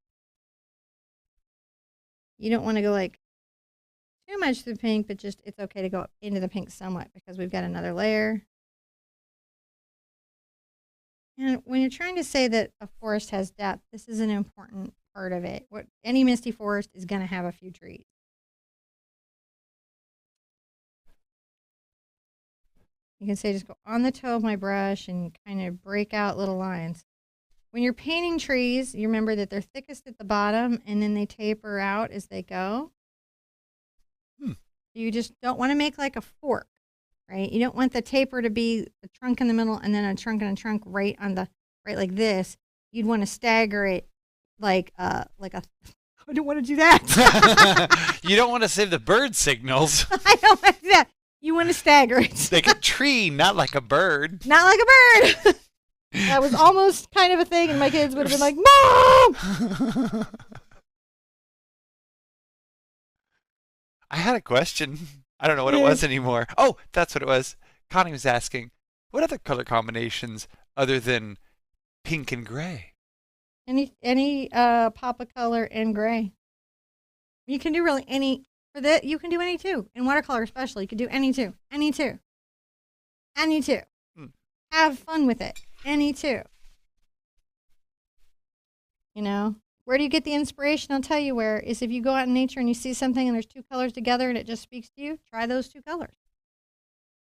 [SPEAKER 1] You don't want to go like too much to the pink, but just it's okay to go into the pink somewhat because we've got another layer. And when you're trying to say that a forest has depth, this is an important part of it. Any misty forest is going to have a few trees. You can say just go on the toe of my brush and kind of break out little lines. When you're painting trees, you remember that they're thickest at the bottom and then they taper out as they go. You just don't want to make like a fork, right? You don't want the taper to be a trunk in the middle and then a trunk and a trunk right like this. You'd want to stagger it like a I don't want to do that.
[SPEAKER 2] You don't want to save the bird signals.
[SPEAKER 1] I don't want to do that. You want to stagger it.
[SPEAKER 2] Like a tree, not like a bird.
[SPEAKER 1] Not like a bird. That was almost kind of a thing, and my kids would have been like, Mom!
[SPEAKER 2] I had a question. I don't know what it was anymore. Oh, that's what it was. Connie was asking, what other color combinations other than pink and gray?
[SPEAKER 1] Any pop of color and gray. You can do really any, for that, you can do any two. In watercolor especially, you can do any two. Any two. Any two. Have fun with it. Any two. You know? Where do you get the inspiration? I'll tell you where. Is if you go out in nature and you see something and there's two colors together and it just speaks to you, try those two colors.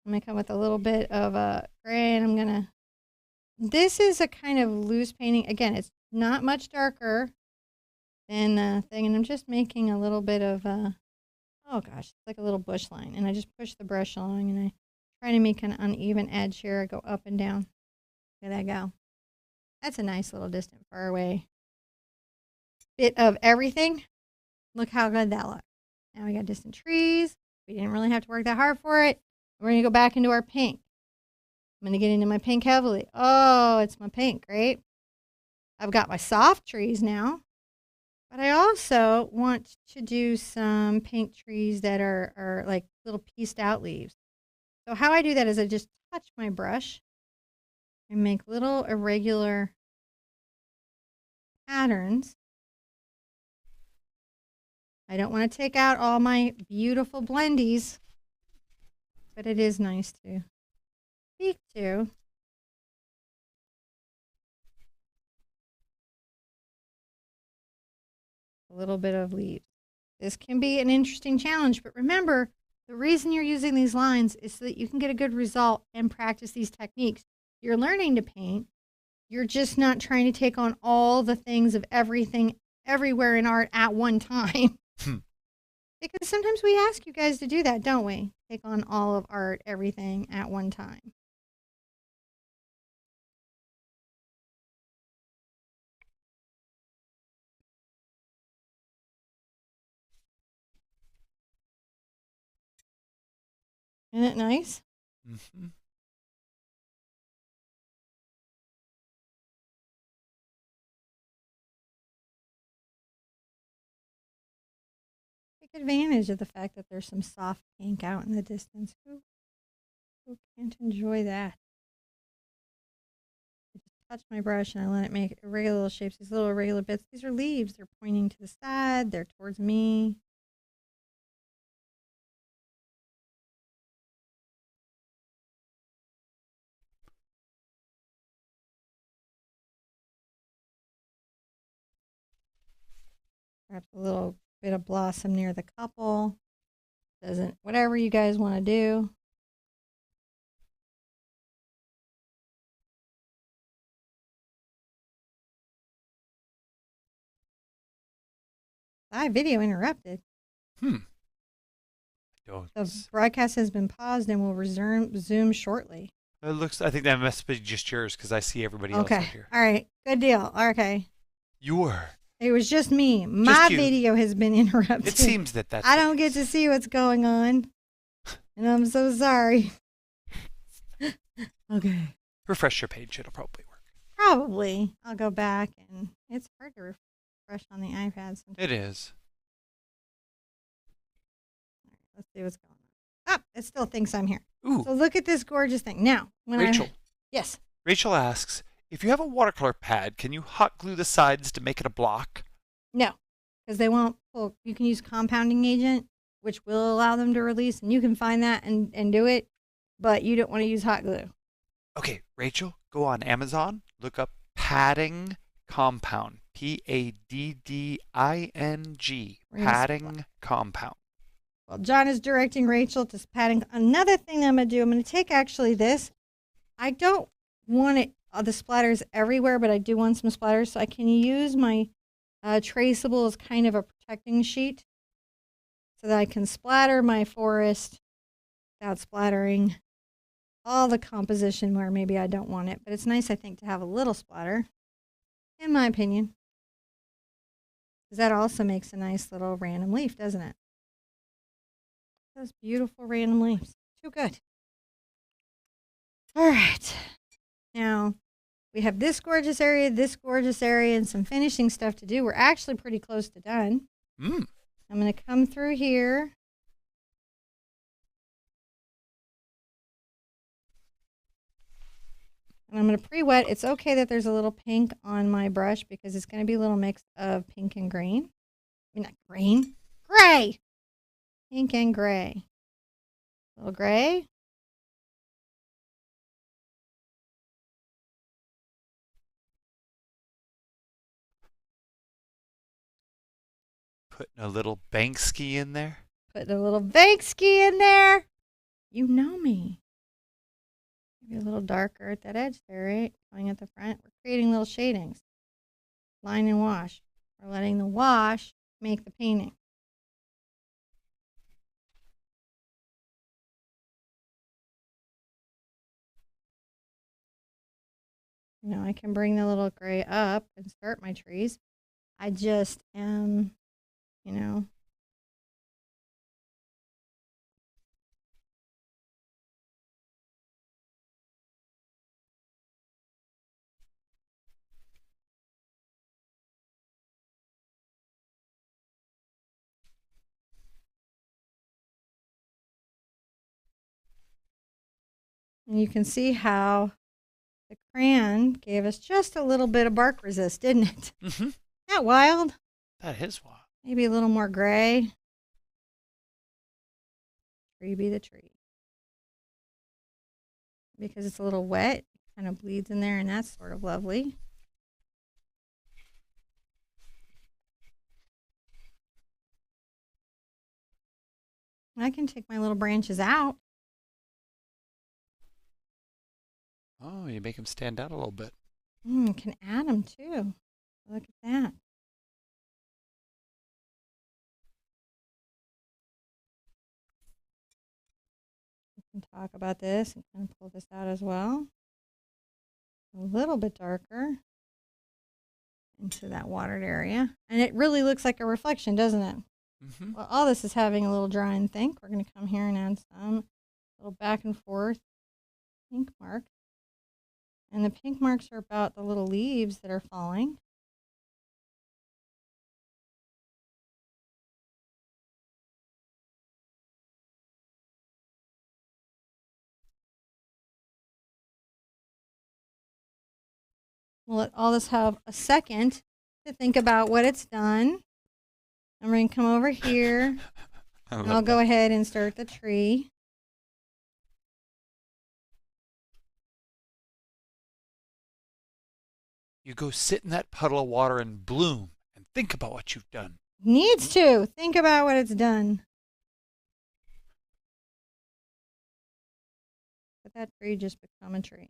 [SPEAKER 1] I'm going to come with a little bit of gray, and I'm going to... This is a kind of loose painting. Again, it's not much darker than the thing, and I'm just making a little bit of... oh, gosh, it's like a little bush line. And I just push the brush along, and I try to make an uneven edge here. I go up and down. Look at that go. That's a nice little distant, far away bit of everything. Look how good that looks. Now we got distant trees. We didn't really have to work that hard for it. We're going to go back into our pink. I'm going to get into my pink heavily. Oh, it's my pink, right? I've got my soft trees now. But I also want to do some pink trees that are like little pieced out leaves. So how I do that is I just touch my brush and make little irregular patterns. I don't want to take out all my beautiful blendies, but it is nice to speak to. A little bit of leaves. This can be an interesting challenge, but remember, the reason you're using these lines is so that you can get a good result and practice these techniques. You're learning to paint. You're just not trying to take on all the things of everything everywhere in art at one time. Because sometimes we ask you guys to do that, don't we? Take on all of art, everything at one time. Isn't it nice?
[SPEAKER 2] Mm-hmm.
[SPEAKER 1] Take advantage of the fact that there's some soft pink out in the distance. Who can't enjoy that? I just touch my brush and I let it make irregular little shapes, these little irregular bits. These are leaves. They're pointing to the side. They're towards me. Perhaps a little bit of blossom near the couple. Whatever you guys want to do. Live video interrupted. The broadcast has been paused and will resume shortly.
[SPEAKER 2] It looks. I think that must be just yours because I see everybody else out here.
[SPEAKER 1] All right. Good deal. Okay. It was just me. My video has been interrupted.
[SPEAKER 2] It seems that's.
[SPEAKER 1] I don't get to see what's going on, and I'm so sorry. Okay.
[SPEAKER 2] Refresh your page. It'll probably work.
[SPEAKER 1] Probably. I'll go back, and it's hard to refresh on the iPad sometimes.
[SPEAKER 2] It is.
[SPEAKER 1] All right, let's see what's going on. Oh, it still thinks I'm here.
[SPEAKER 2] Ooh.
[SPEAKER 1] So look at this gorgeous thing. Now,
[SPEAKER 2] Rachel.
[SPEAKER 1] Yes.
[SPEAKER 2] Rachel asks, if you have a watercolor pad, can you hot glue the sides to make it a block?
[SPEAKER 1] No, because they won't pull. You can use compounding agent, which will allow them to release, and you can find that and do it, but you don't want to use hot glue.
[SPEAKER 2] Okay, Rachel, go on Amazon, look up padding compound. Padding. Padding compound.
[SPEAKER 1] Well, John is directing Rachel to padding. Another thing that I'm going to do, I'm going to take actually this. I don't want it the splatters everywhere, but I do want some splatters, so I can use my Tracable as kind of a protecting sheet so that I can splatter my forest without splattering all the composition where maybe I don't want it. But it's nice, I think, to have a little splatter, in my opinion, because that also makes a nice little random leaf, doesn't it? Those beautiful random leaves. Too good. All right. Now, we have this gorgeous area, and some finishing stuff to do. We're actually pretty close to done. I'm going to come through here. And I'm going to pre-wet. It's okay that there's a little pink on my brush because it's going to be a little mix of pink and green. I mean, not green. Gray. Pink and gray. A little gray.
[SPEAKER 2] Putting a little Banksy in there.
[SPEAKER 1] Putting a little Banksy in there. You know me. Maybe a little darker at that edge there, right? Going at the front. We're creating little shadings. Line and wash. We're letting the wash make the painting. You know, I can bring the little gray up and start my trees. I just am, you know, and you can see how the crayon gave us just a little bit of bark resist, didn't it?
[SPEAKER 2] Mm-hmm.
[SPEAKER 1] Isn't that wild?
[SPEAKER 2] That is wild.
[SPEAKER 1] Maybe a little more gray. Tree be the tree. Because it's a little wet, it kind of bleeds in there, and that's sort of lovely. I can take my little branches out.
[SPEAKER 2] Oh, you make them stand out a little bit.
[SPEAKER 1] Can add them too. Look at that. We can talk about this and kind of pull this out as well. A little bit darker into that watered area. And it really looks like a reflection, doesn't it?
[SPEAKER 2] Mm-hmm.
[SPEAKER 1] Well, all this is having a little dry and think. We're going to come here and add some little back and forth pink mark. And the pink marks are about the little leaves that are falling. We'll let all this have a second to think about what it's done. I'm going to come over here. I'll go ahead and start the tree.
[SPEAKER 2] You go sit in that puddle of water and bloom and think about what you've done.
[SPEAKER 1] Needs to. Think about what it's done. Let that tree just become a tree.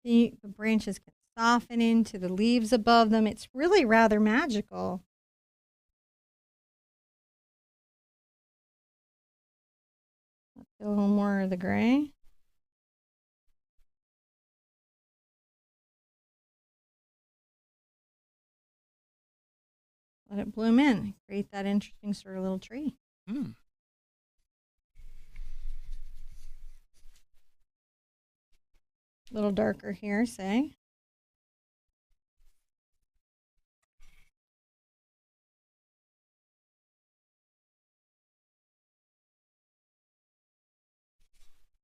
[SPEAKER 1] The branches can soften into the leaves above them. It's really rather magical. Let's get a little more of the gray. Let it bloom in. Create that interesting sort of little tree. A little darker here, say.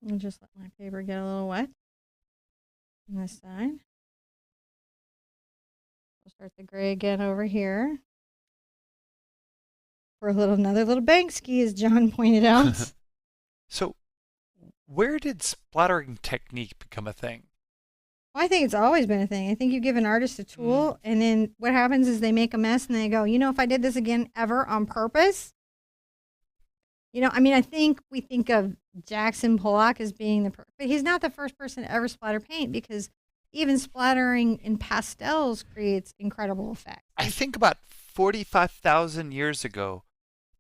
[SPEAKER 1] And just let my paper get a little wet on this side. I'll Start the gray again over here. For another little bank ski, as John pointed out.
[SPEAKER 2] So, where did splattering technique become a thing?
[SPEAKER 1] Well, I think it's always been a thing. I think you give an artist a tool, and then what happens is they make a mess and they go, if I did this again ever on purpose, I think we think of Jackson Pollock as being but he's not the first person to ever splatter paint, because even splattering in pastels creates incredible effects.
[SPEAKER 2] I think about 45,000 years ago,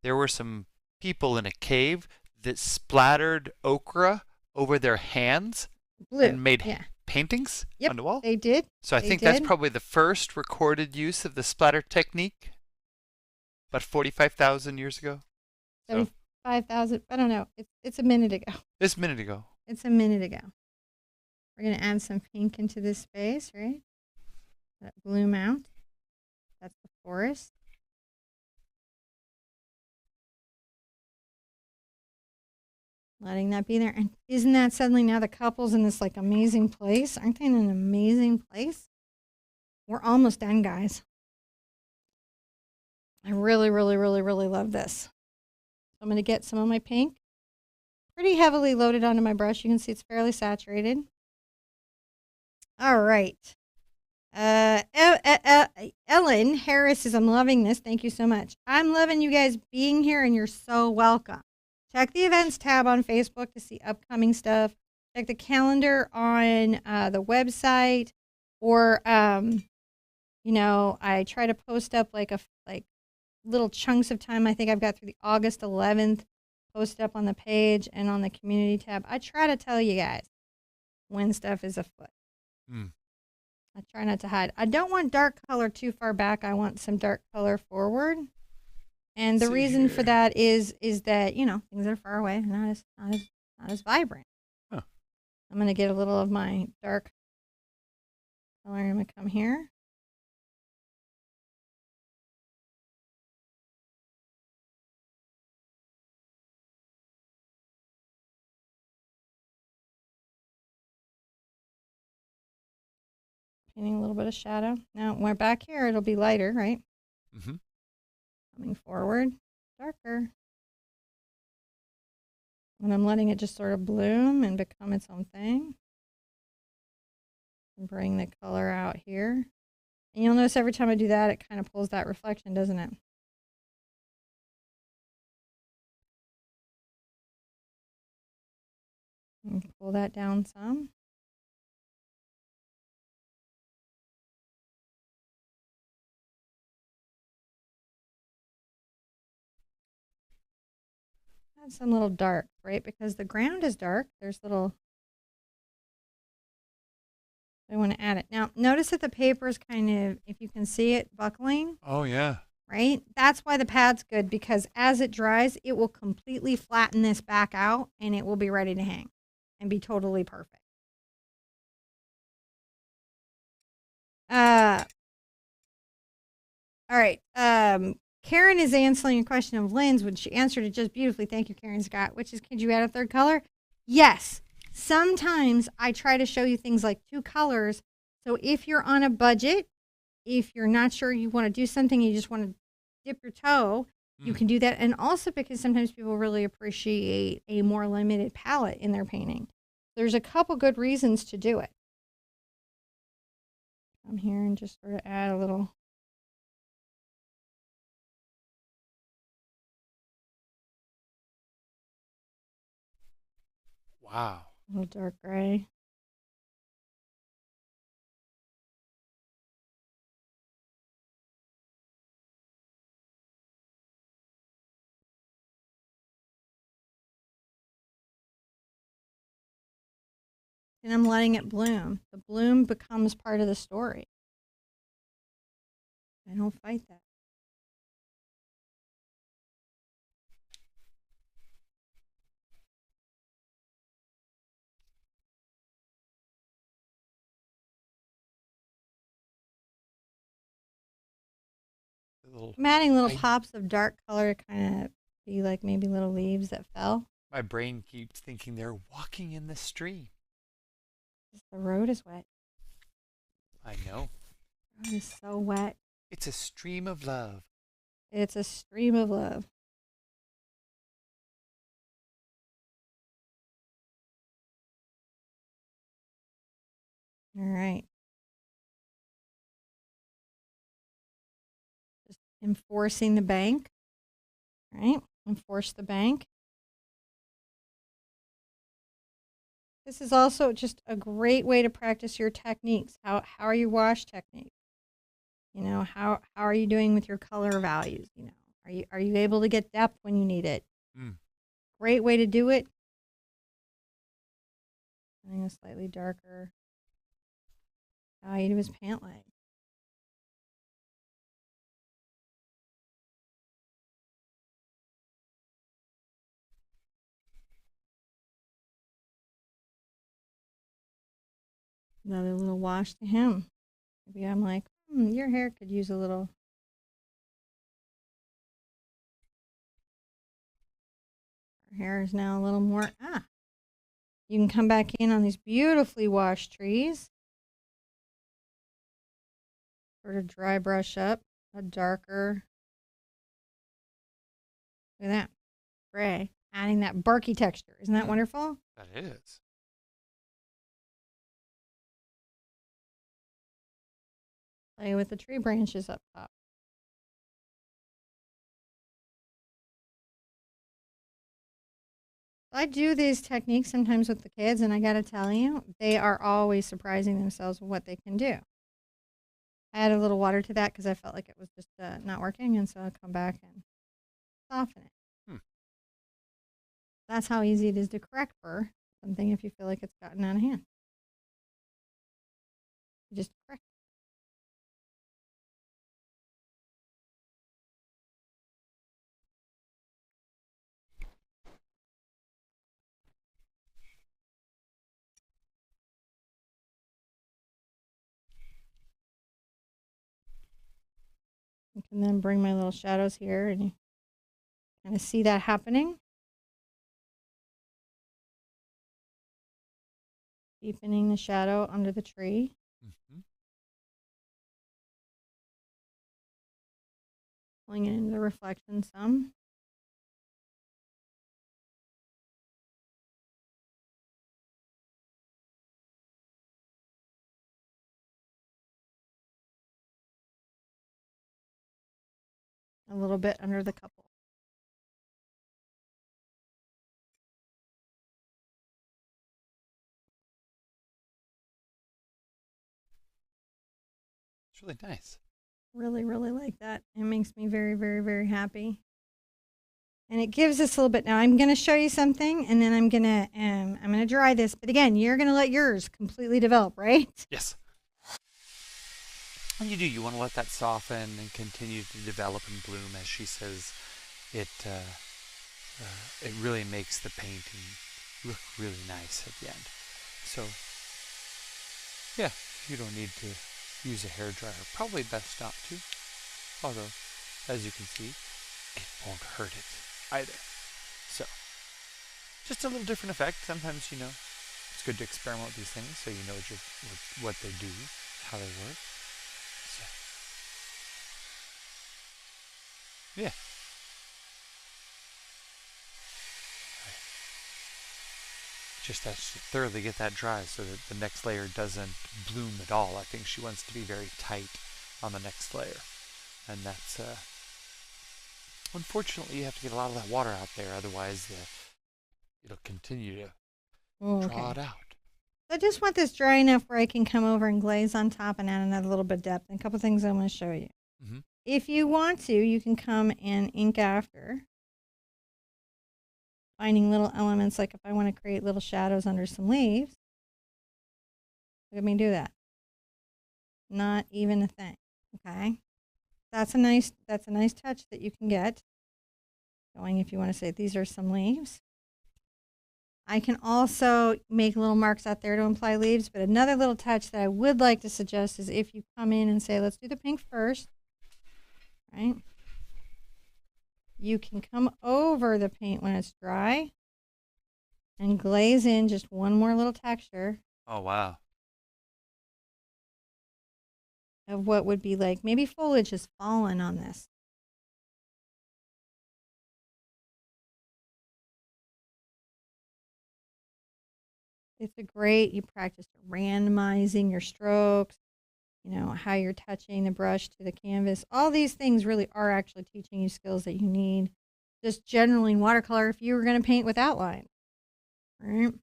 [SPEAKER 2] there were some people in a cave that splattered ochre over their hands and made paintings on the wall.
[SPEAKER 1] They did.
[SPEAKER 2] So I think that's probably the first recorded use of the splatter technique. About 45,000 years ago.
[SPEAKER 1] 75,000. I don't know. It's a minute ago.
[SPEAKER 2] It's a minute ago.
[SPEAKER 1] It's a minute ago. We're going to add some pink into this space, right? That bloom out. That's the forest. Letting that be there. And isn't that suddenly now the couple's in this like amazing place? Aren't they in an amazing place? We're almost done, guys. I really, really, really, really love this. So I'm going to get some of my pink. Pretty heavily loaded onto my brush. You can see it's fairly saturated. All right. Ellen Harris says, I'm loving this. Thank you so much. I'm loving you guys being here, and you're so welcome. Check the events tab on Facebook to see upcoming stuff. Check the calendar on the website, or I try to post up like little chunks of time. I think I've got through the August 11th posted up on the page and on the community tab. I try to tell you guys when stuff is afoot. I try not to hide. I don't want dark color too far back. I want some dark color forward. And the reason for that is that, things that are far away are not as vibrant. Huh. I'm going to get a little of my dark color. I'm going to come here. Painting a little bit of shadow. Now, when we're back here, it'll be lighter, right?
[SPEAKER 2] Mm-hmm.
[SPEAKER 1] Coming forward, darker. And I'm letting it just sort of bloom and become its own thing. And bring the color out here. And you'll notice every time I do that, it kind of pulls that reflection, doesn't it? And pull that down some. Add some little dark, right? Because the ground is dark. There's little... I want to add it. Now, notice that the paper is kind of, if you can see it, buckling.
[SPEAKER 2] Oh, yeah.
[SPEAKER 1] Right? That's why the pad's good, because as it dries, it will completely flatten this back out, and it will be ready to hang and be totally perfect. All right. Karen is answering a question of Lynn's, which she answered it just beautifully. Thank you, Karen Scott, which is, could you add a third color? Yes. Sometimes I try to show you things like two colors. So if you're on a budget, if you're not sure you want to do something, you just want to dip your toe, you can do that. And also because sometimes people really appreciate a more limited palette in their painting. There's a couple good reasons to do it. Come here and just sort of add a little.
[SPEAKER 2] Wow.
[SPEAKER 1] A little dark gray. And I'm letting it bloom. The bloom becomes part of the story. I don't fight that. I'm adding little pops of dark color to kind of be like maybe little leaves that fell.
[SPEAKER 2] My brain keeps thinking they're walking in the stream.
[SPEAKER 1] The road is wet.
[SPEAKER 2] I know.
[SPEAKER 1] It is so wet.
[SPEAKER 2] It's a stream of love.
[SPEAKER 1] It's a stream of love. All right. Just enforcing the bank. All right. Enforce the bank. This is also just a great way to practice your techniques. How are your wash techniques? You know, how are you doing with your color values? You know, are you able to get depth when you need it? Great way to do it. I think a slightly darker value to his pant leg. Another little wash to him. Maybe I'm like, your hair could use a little. Her hair is now a little more. You can come back in on these beautifully washed trees. Sort of dry brush up a darker. Look at that. Gray. Adding that barky texture. Isn't that wonderful?
[SPEAKER 2] That is.
[SPEAKER 1] Play with the tree branches up top. I do these techniques sometimes with the kids, and I got to tell you, they are always surprising themselves with what they can do. I added a little water to that because I felt like it was just not working, and so I'll come back and soften it. That's how easy it is to correct for something if you feel like it's gotten out of hand. You just correct. I can then bring my little shadows here and you kind of see that happening. Deepening the shadow under the tree. Pulling it into the reflection some. A little bit under the couple.
[SPEAKER 2] It's really nice.
[SPEAKER 1] Really, really like that. It makes me very, very, very happy. And it gives us a little bit. Now I'm going to show you something, and then I'm going to dry this. But again, you're going to let yours completely develop, right?
[SPEAKER 2] Yes. And you do. You want to let that soften and continue to develop and bloom, as she says. It really makes the painting look really nice at the end. So, yeah, you don't need to use a hairdryer. Probably best not to. Although, as you can see, it won't hurt it either. So, just a little different effect. Sometimes, you know, it's good to experiment with these things so you know what they do, how they work. So, yeah. Just has to thoroughly get that dry so that the next layer doesn't bloom at all. I think she wants to be very tight on the next layer. And that's, unfortunately, you have to get a lot of that water out there. Otherwise, it'll continue to draw it out.
[SPEAKER 1] I just want this dry enough where I can come over and glaze on top and add another little bit of depth. And a couple things I'm going to show you. If you want to, you can come and ink after. Finding little elements, like if I want to create little shadows under some leaves. Look at me do that. Not even a thing. Okay. That's a nice touch that you can get. Going if you want to say these are some leaves. I can also make little marks out there to imply leaves, but another little touch that I would like to suggest is if you come in and say, let's do the pink first, right? You can come over the paint when it's dry and glaze in just one more little texture.
[SPEAKER 2] Oh, wow.
[SPEAKER 1] of what would be like. Maybe foliage has fallen on this. It's a great, you practice randomizing your strokes, you know, how you're touching the brush to the canvas. All these things really are actually teaching you skills that you need just generally in watercolor if you were going to paint with outline, right?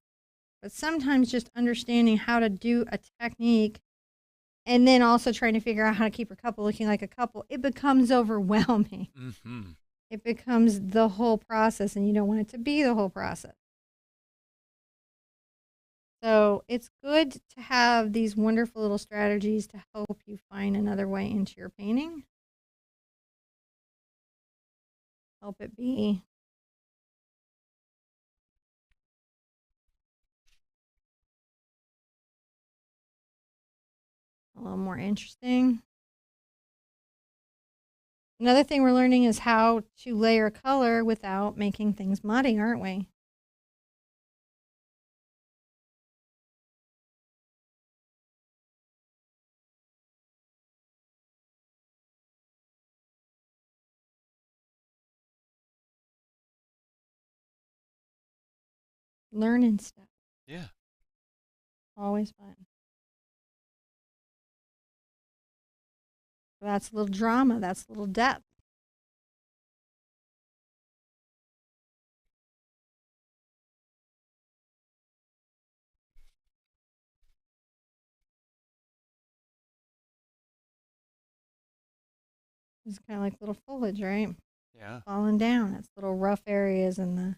[SPEAKER 1] But sometimes just understanding how to do a technique and then also trying to figure out how to keep a couple looking like a couple, it becomes overwhelming.
[SPEAKER 2] Mm-hmm.
[SPEAKER 1] It becomes the whole process, and you don't want it to be the whole process. So it's good to have these wonderful little strategies to help you find another way into your painting. Help it be a little more interesting. Another thing we're learning is how to layer color without making things muddy, aren't we? Learning stuff.
[SPEAKER 2] Yeah.
[SPEAKER 1] Always fun. That's a little drama. That's a little depth. It's kind of like little foliage, right?
[SPEAKER 2] Yeah.
[SPEAKER 1] Falling down. It's little rough areas in the.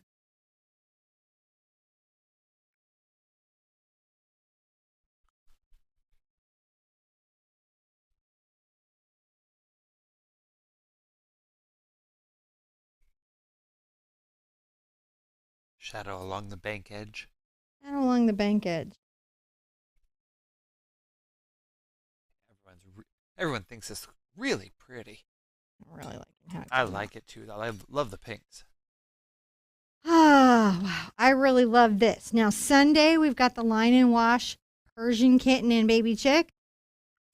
[SPEAKER 2] Shadow along the bank edge.
[SPEAKER 1] And along the bank edge.
[SPEAKER 2] Everyone thinks it's really pretty.
[SPEAKER 1] I'm really liking how it
[SPEAKER 2] I
[SPEAKER 1] came
[SPEAKER 2] like it too. I love the pinks.
[SPEAKER 1] Ah, wow. I really love this. Now, Sunday, we've got the Line and Wash Persian Kitten and Baby Chick.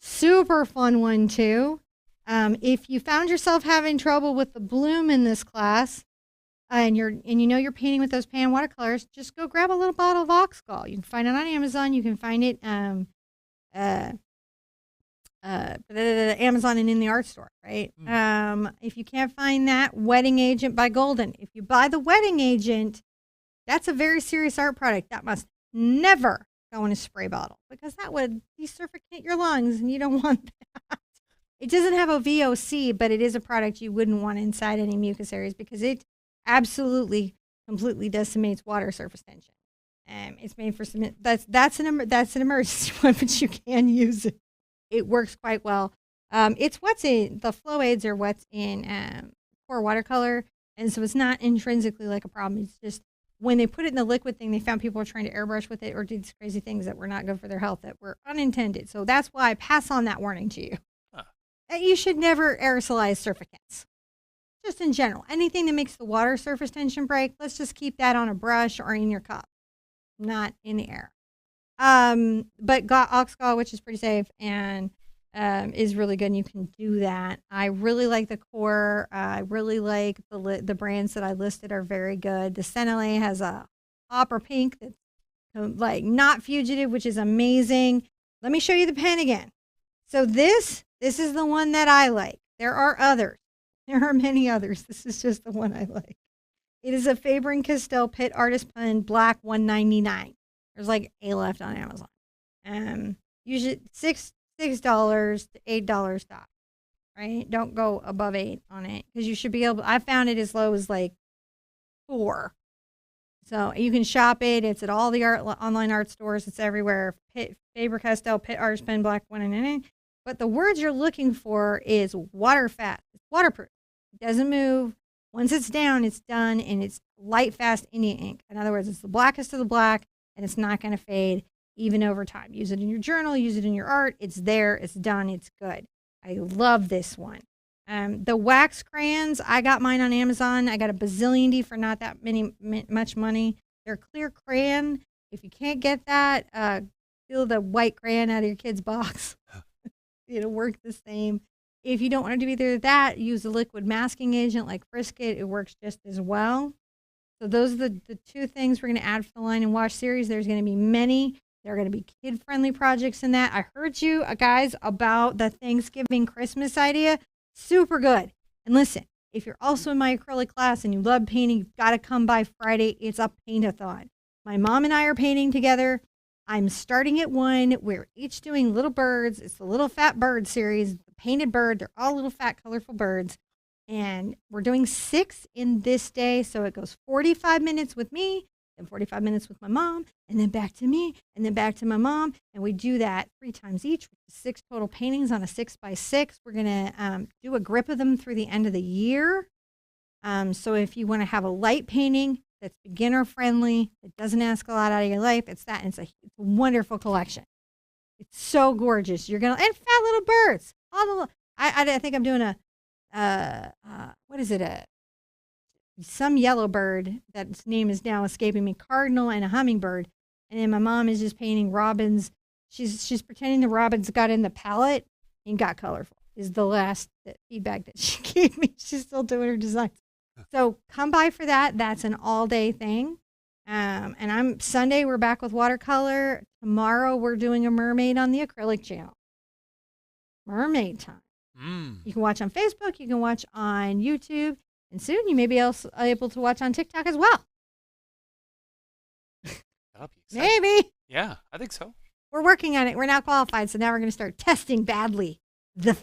[SPEAKER 1] Super fun one, too. If you found yourself having trouble with the bloom in this class, and you know you're painting with those pan watercolors, just go grab a little bottle of Oxgall. You can find it on Amazon. You can find it Amazon and in the art store, right? If you can't find that, Wetting Agent by Golden. If you buy the Wetting Agent, that's a very serious art product. That must never go in a spray bottle because that would desuffocate your lungs, and you don't want that. It doesn't have a VOC, but it is a product you wouldn't want inside any mucus areas because it absolutely, completely decimates water surface tension. It's made for cement. That's an emergency one, but you can use it. It works quite well. It's what's in the flow aids are what's in core watercolor, and so it's not intrinsically like a problem. It's just when they put it in the liquid thing, they found people were trying to airbrush with it or do these crazy things that were not good for their health that were unintended. So that's why I pass on that warning to you. That you should never aerosolize surfactants. Just in general, anything that makes the water surface tension break, let's just keep that on a brush or in your cup, not in the air. But got Oxgall, which is pretty safe and is really good, and you can do that. I really like the core. I really like the brands that I listed are very good. The Senile has a opera pink that's like not fugitive, which is amazing. Let me show you the pen again. So this is the one that I like. There are others. There are many others. This is just the one I like. It is a Faber-Castell Pitt Artist Pen Black $199. There's like 8 left on Amazon. Usually $6 to $8 stop, right? Don't go above 8 on it because you should be able. I found it as low as like 4. So you can shop it. It's at all the online art stores. It's everywhere. Faber-Castell Pitt Artist Pen Black $199. But the words you're looking for is water fast. It's waterproof. It doesn't move. Once it's down, it's done, and it's light, fast India ink. In other words, it's the blackest of the black, and it's not going to fade even over time. Use it in your journal. Use it in your art. It's there. It's done. It's good. I love this one. The wax crayons, I got mine on Amazon. I got a bazillion for not that much money. They're clear crayon. If you can't get that, steal the white crayon out of your kid's box. It'll work the same. If you don't want to do either of that, use a liquid masking agent like Frisket. It works just as well. So those are the two things we're going to add for the line and wash series. There's going to be many. There are going to be kid-friendly projects in that. I heard you guys about the Thanksgiving Christmas idea. Super good. And listen, if you're also in my acrylic class and you love painting, you've got to come by Friday. It's a paint-a-thon. My mom and I are painting together. I'm starting at 1. We're each doing little birds. It's the Little Fat Bird series, the painted bird. They're all little fat, colorful birds. And we're doing 6 in this day. So it goes 45 minutes with me, then 45 minutes with my mom, and then back to me, and then back to my mom. And we do that 3 times each, which is 6 total paintings on a 6x6. We're going to do a grip of them through the end of the year. So if you want to have a light painting that's beginner friendly, that doesn't ask a lot out of your life, it's that. And it's a wonderful collection. It's so gorgeous. You're going to, and fat little birds. All the little, I think I'm doing what is it? Some yellow bird that's name is now escaping me, cardinal and a hummingbird. And then my mom is just painting robins. She's pretending the robins got in the palette and got colorful is the last feedback that she gave me. She's still doing her designs. So come by for that. That's an all-day thing. And Sunday, we're back with watercolor. Tomorrow, we're doing a mermaid on the acrylic channel. Mermaid time. You can watch on Facebook. You can watch on YouTube. And soon, you may be able to watch on TikTok as well.
[SPEAKER 2] That'll be exciting.
[SPEAKER 1] Maybe.
[SPEAKER 2] Yeah, I think so.
[SPEAKER 1] We're working on it. We're now qualified. So now we're going to start testing badly the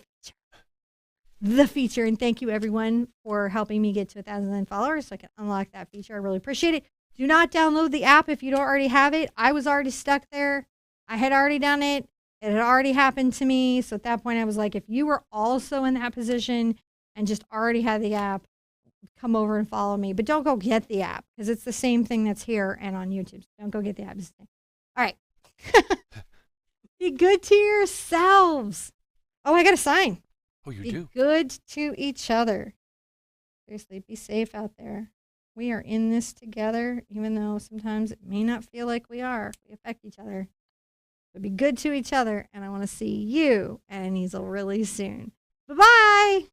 [SPEAKER 1] feature. And thank you, everyone, for helping me get to 1,000 followers so I can unlock that feature. I really appreciate it. Do not download the app if you don't already have it. I was already stuck there. I had already done it. It had already happened to me. So at that point, I was like, if you were also in that position and just already had the app, come over and follow me. But don't go get the app because it's the same thing that's here and on YouTube. So don't go get the app. All right. Be good to yourselves. Oh, I got a sign.
[SPEAKER 2] Oh, you
[SPEAKER 1] be
[SPEAKER 2] do?
[SPEAKER 1] Good to each other. Seriously, be safe out there. We are in this together, even though sometimes it may not feel like we are. We affect each other. But be good to each other, and I want to see you at an easel really soon. Bye-bye.